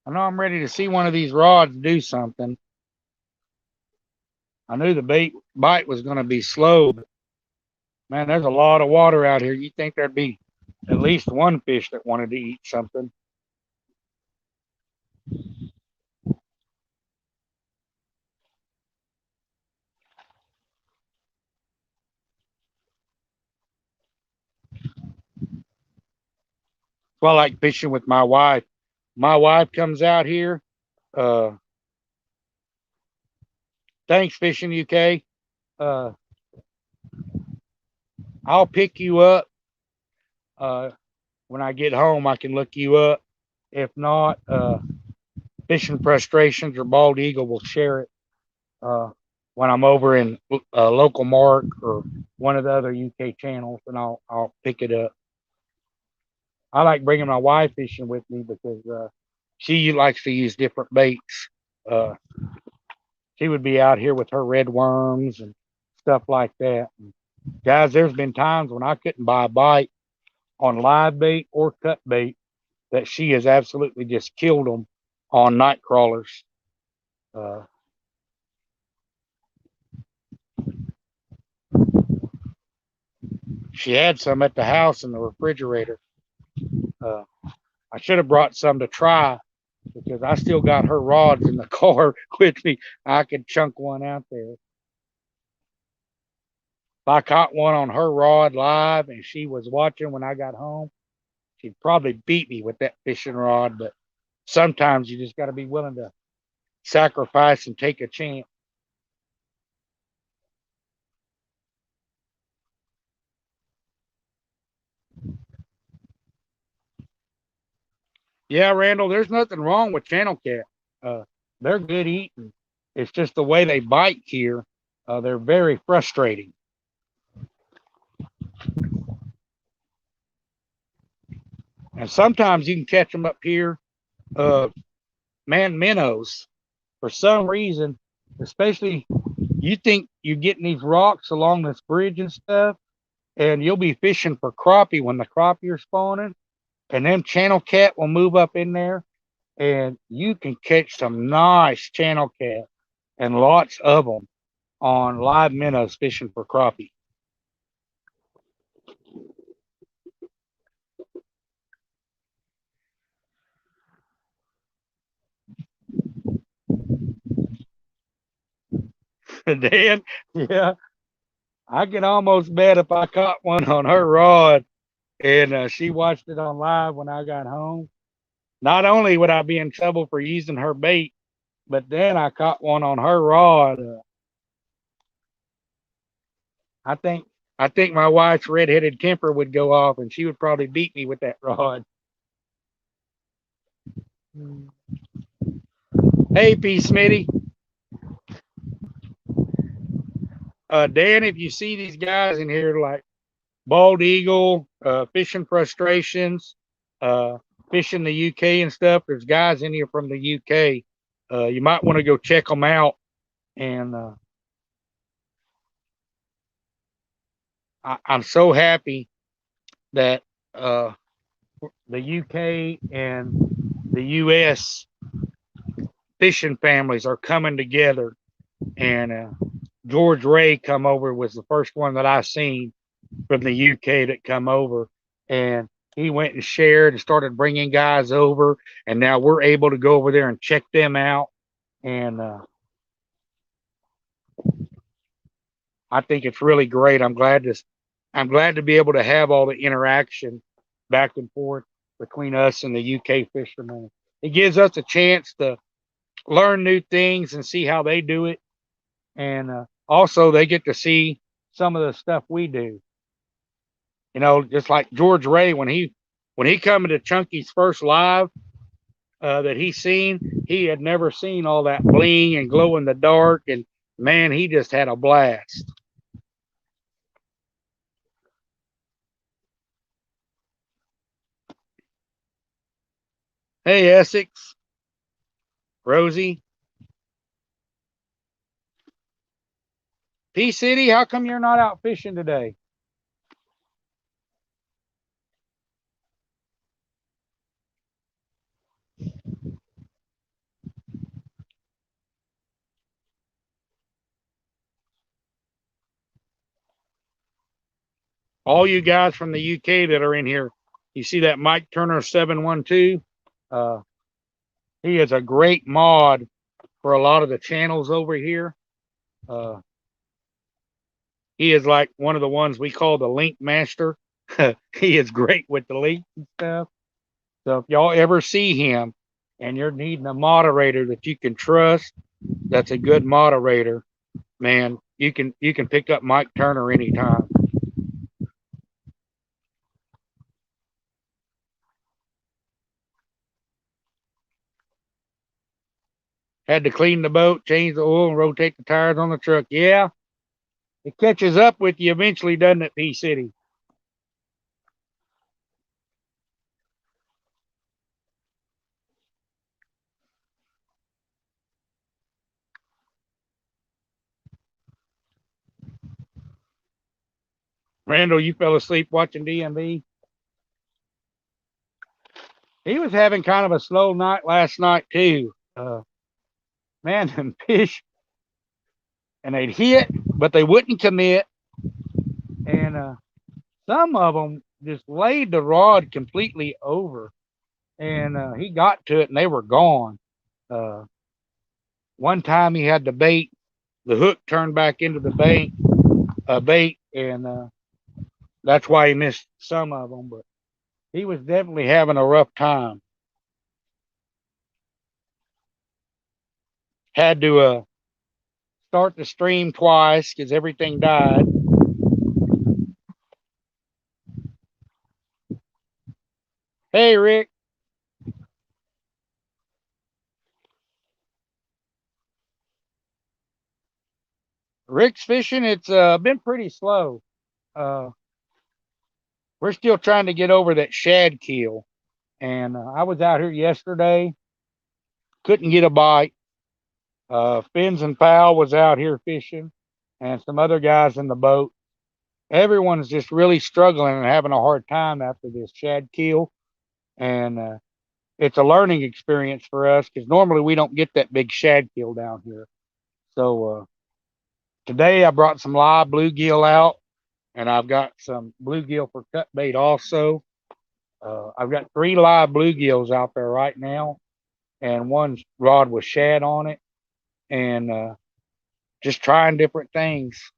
I know I'm ready to see one of these rods do something. I knew the bite was going to be slow, but man, there's a lot of water out here. You think there'd be at least one fish that wanted to eat something. Well, I like fishing with my wife. My wife comes out here. Uh, Thanks, Fishing UK. Uh, I'll pick you up. Uh, when I get home, I can look you up. If not, Fishing Frustrations or Bald Eagle will share it uh, when I'm over in Local Mark or one of the other UK channels, and I'll pick it up. I like bringing my wife fishing with me because she likes to use different baits. Uh, she would be out here with her red worms and stuff like that. And guys, there's been times when I couldn't buy a bite on live bait or cut bait that she has absolutely just killed them on night crawlers. Uh, she had some at the house in the refrigerator. Uh, I should have brought some to try because I still got her rods in the car with me. I could chunk one out there. If I caught one on her rod live and she was watching when I got home, she'd probably beat me with that fishing rod. But sometimes you just got to be willing to sacrifice and take a chance. Yeah, Randall, there's nothing wrong with channel cat. Uh, they're good eating. It's just the way they bite here. They're very frustrating. And sometimes you can catch them up here, uh, minnows. For some reason, especially you think you're getting these rocks along this bridge and stuff, and you'll be fishing for crappie when the crappie are spawning, and them channel cat will move up in there, and you can catch some nice channel cat and lots of them on live minnows fishing for crappie. And then, yeah, I can almost bet if I caught one on her rod and she watched it on live when I got home, not only would I be in trouble for using her bait, but then I caught one on her rod. I think I think my wife's redheaded temper would go off, and she would probably beat me with that rod. Hey, P. Smitty. Dan, if you see these guys in here like Bald Eagle, Fishing Frustrations, uh, Fishing the UK and stuff, there's guys in here from the UK. You might want to go check them out. And I'm so happy that the UK and the US fishing families are coming together. And George Ray come over was the first one that I seen from the UK that come over, and he went and shared and started bringing guys over, and now we're able to go over there and check them out. And I think it's really great. I'm glad to be able to have all the interaction back and forth between us and the UK fishermen. It gives us a chance to learn new things and see how they do it, and also they get to see some of the stuff we do. You know, just like George Ray when he come into Chunky's first live that he seen, he had never seen all that bling and glow in the dark, and man, he just had a blast. Hey, Essex, Rosie, P City, how come you're not out fishing today? All you guys from the UK that are in here, you see that Mike Turner 712? Uh, he is a great mod for a lot of the channels over here. Uh, he is like one of the ones we call the link master. He is great with the links and stuff. So if y'all ever see him and you're needing a moderator that you can trust, that's a good moderator, man, you can pick up Mike Turner anytime. Had to clean the boat, change the oil, and rotate the tires on the truck. Yeah, it catches up with you eventually, doesn't it, P City? Randall, you fell asleep watching DMV? He was having kind of a slow night last night too. Man, them fish, and they'd hit, but they wouldn't commit, and some of them just laid the rod completely over, and he got to it, and they were gone. Uh, One time he had the bait, the hook turned back into the bait, and that's why he missed some of them. But he was definitely having a rough time. Had to start the stream twice because everything died. Hey, Rick. Rick's fishing. It's been pretty slow. Uh, we're still trying to get over that shad kill. And I was out here yesterday, couldn't get a bite. Fins and Powell was out here fishing, and some other guys in the boat. Everyone's just really struggling and having a hard time after this shad kill. And it's a learning experience for us because normally we don't get that big shad kill down here. So today I brought some live bluegill out, and I've got some bluegill for cut bait also. I've got 3 live bluegills out there right now, and one rod with shad on it, and just trying different things,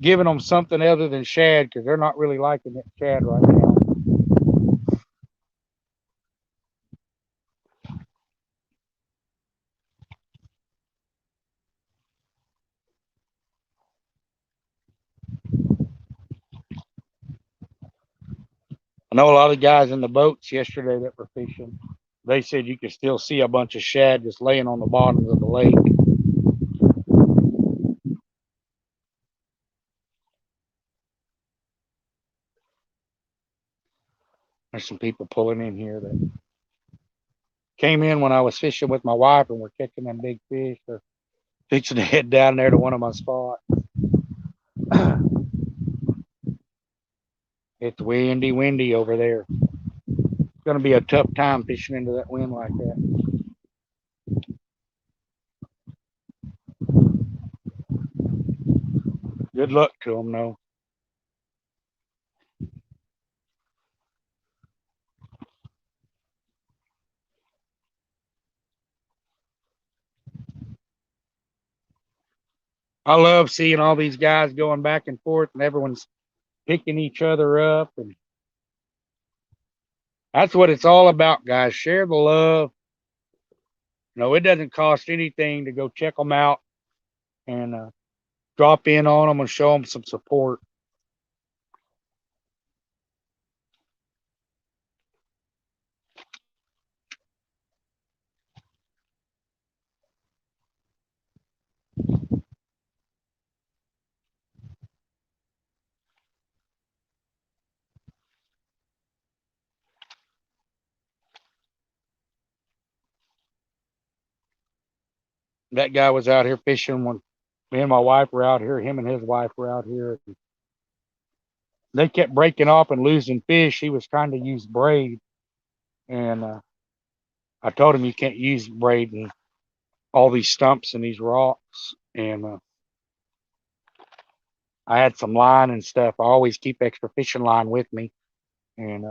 giving them something other than shad because they're not really liking that shad right now. I know a lot of guys in the boats yesterday that were fishing. They said you could still see a bunch of shad just laying on the bottom of the lake. There's some people pulling in here that came in when I was fishing with my wife and were catching them big fish. They're fixing to head down there to one of my spots. It's windy over there. It's going to be a tough time fishing into that wind like that. Good luck to them, though. I love seeing all these guys going back and forth and everyone's picking each other up. And that's what it's all about, guys. Share the love. No, it doesn't cost anything to go check them out and drop in on them and show them some support. That guy was out here fishing when me and my wife were out here. Him and his wife were out here. They kept breaking off and losing fish. He was trying to use braid, and I told him you can't use braid in all these stumps and these rocks. And I had some line and stuff. I always keep extra fishing line with me, and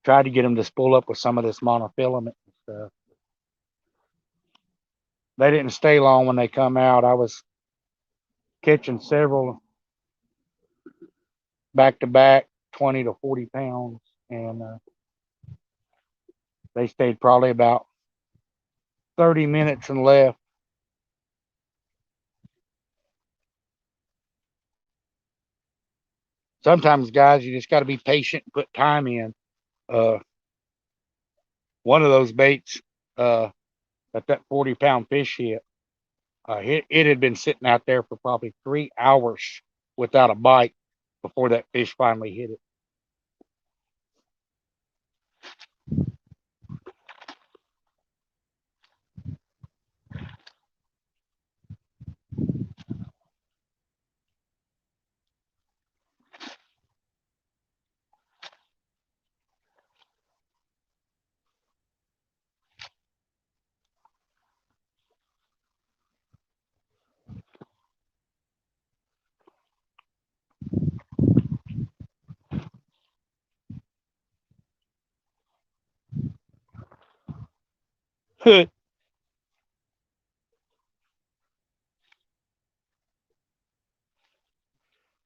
tried to get him to spool up with some of this monofilament and stuff. They didn't stay long when they come out. I was catching several back to back 20 to 40 pounds, and they stayed probably about 30 minutes and left. Sometimes, guys, you just got to be patient and put time in. Uh, one of those baits that 40-pound fish hit, it had been sitting out there for probably 3 hours without a bite before that fish finally hit it.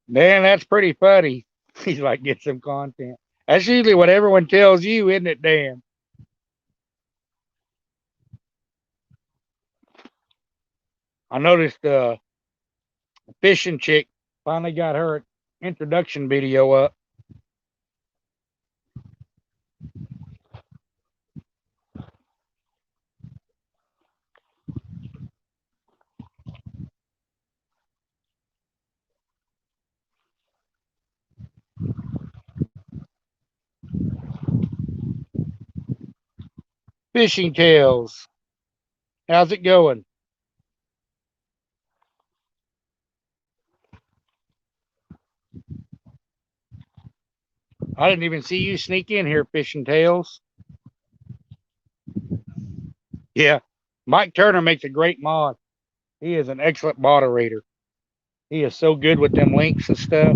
Man, that's pretty funny. He's like, get some content. That's usually what everyone tells you, isn't it, Dan? I noticed a fishing chick finally got her introduction video up. Fishing Tales. How's it going? I didn't even see you sneak in here, Fishing Tales. Yeah. Mike Turner makes a great mod. He is an excellent moderator. He is so good with them links and stuff.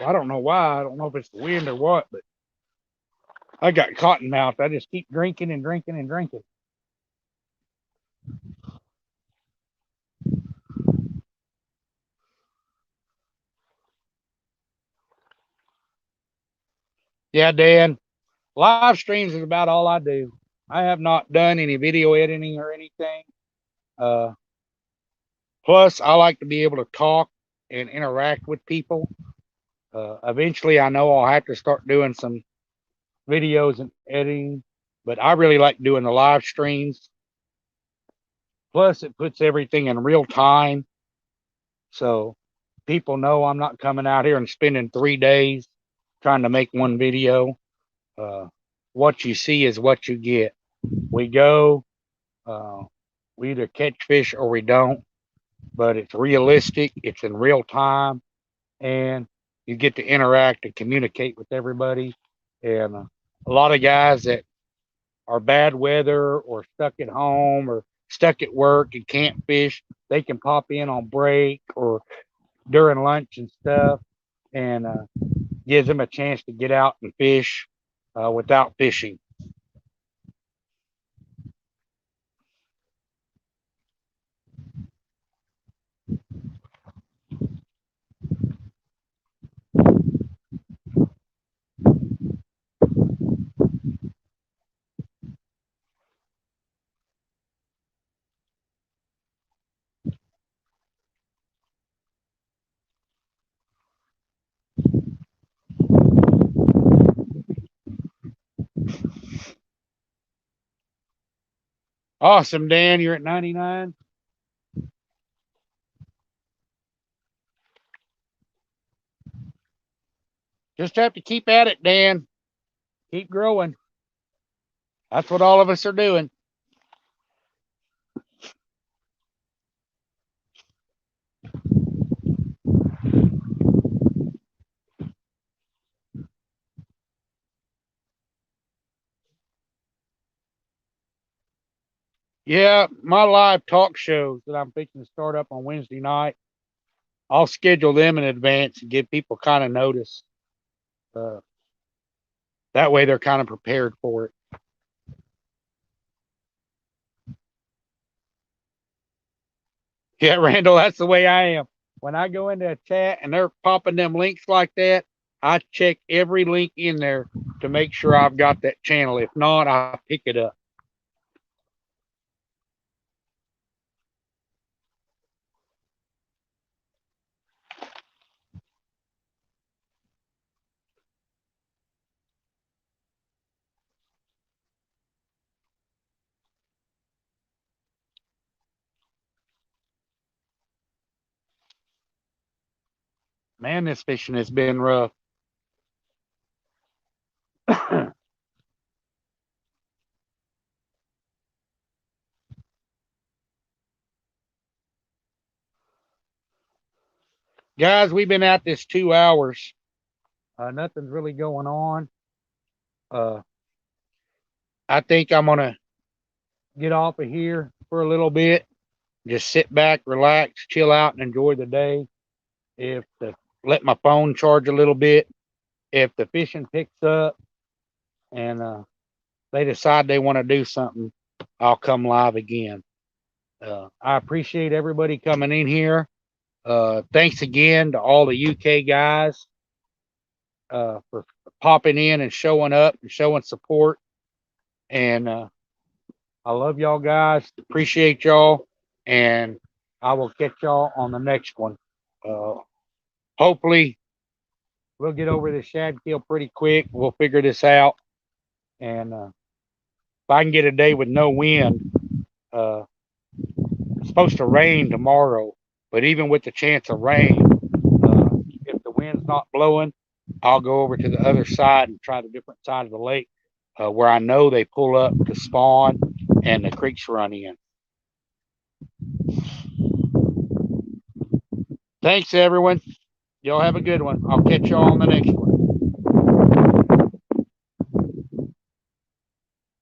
I don't know why. I don't know if it's the wind or what, but I got cotton mouth. I just keep drinking and drinking and drinking. Yeah, Dan. Live streams is about all I do. I have not done any video editing or anything. Uh, Plus, I like to be able to talk and interact with people. Eventually, I know I'll have to start doing some videos and editing, but I really like doing the live streams. Plus, it puts everything in real time. So people know I'm not coming out here and spending 3 days trying to make one video. Uh, what you see is what you get. We go, uh, we either catch fish or we don't, but it's realistic, it's in real time, and you get to interact and communicate with everybody. And a lot of guys that are bad weather or stuck at home or stuck at work and can't fish, they can pop in on break or during lunch and stuff, and gives them a chance to get out and fish without fishing. Awesome, Dan. You're at 99. Just have to keep at it, Dan. Keep growing. That's what all of us are doing. Yeah, my live talk shows that I'm fixing to start up on Wednesday night, I'll schedule them in advance and give people kind of notice. Uh, that way they're kind of prepared for it. Yeah, Randall, that's the way I am. When I go into a chat and they're popping them links like that, I check every link in there to make sure I've got that channel. If not, I pick it up. Man, this fishing has been rough. Guys, we've been at this 2 hours. Nothing's really going on. Uh, I think I'm gonna get off of here for a little bit. Just sit back, relax, chill out, and enjoy the day. If the let my phone charge a little bit. If the fishing picks up and they decide they want to do something, I'll come live again. I appreciate everybody coming in here. Thanks again to all the UK guys for popping in and showing up and showing support. And I love y'all guys. Appreciate y'all. And I will catch y'all on the next one. Hopefully, we'll get over this shad kill pretty quick. We'll figure this out. And if I can get a day with no wind, uh, it's supposed to rain tomorrow. But even with the chance of rain, if the wind's not blowing, I'll go over to the other side and try the different side of the lake where I know they pull up to spawn and the creeks run in. Thanks, everyone. Y'all have a good one. I'll catch y'all on the next one.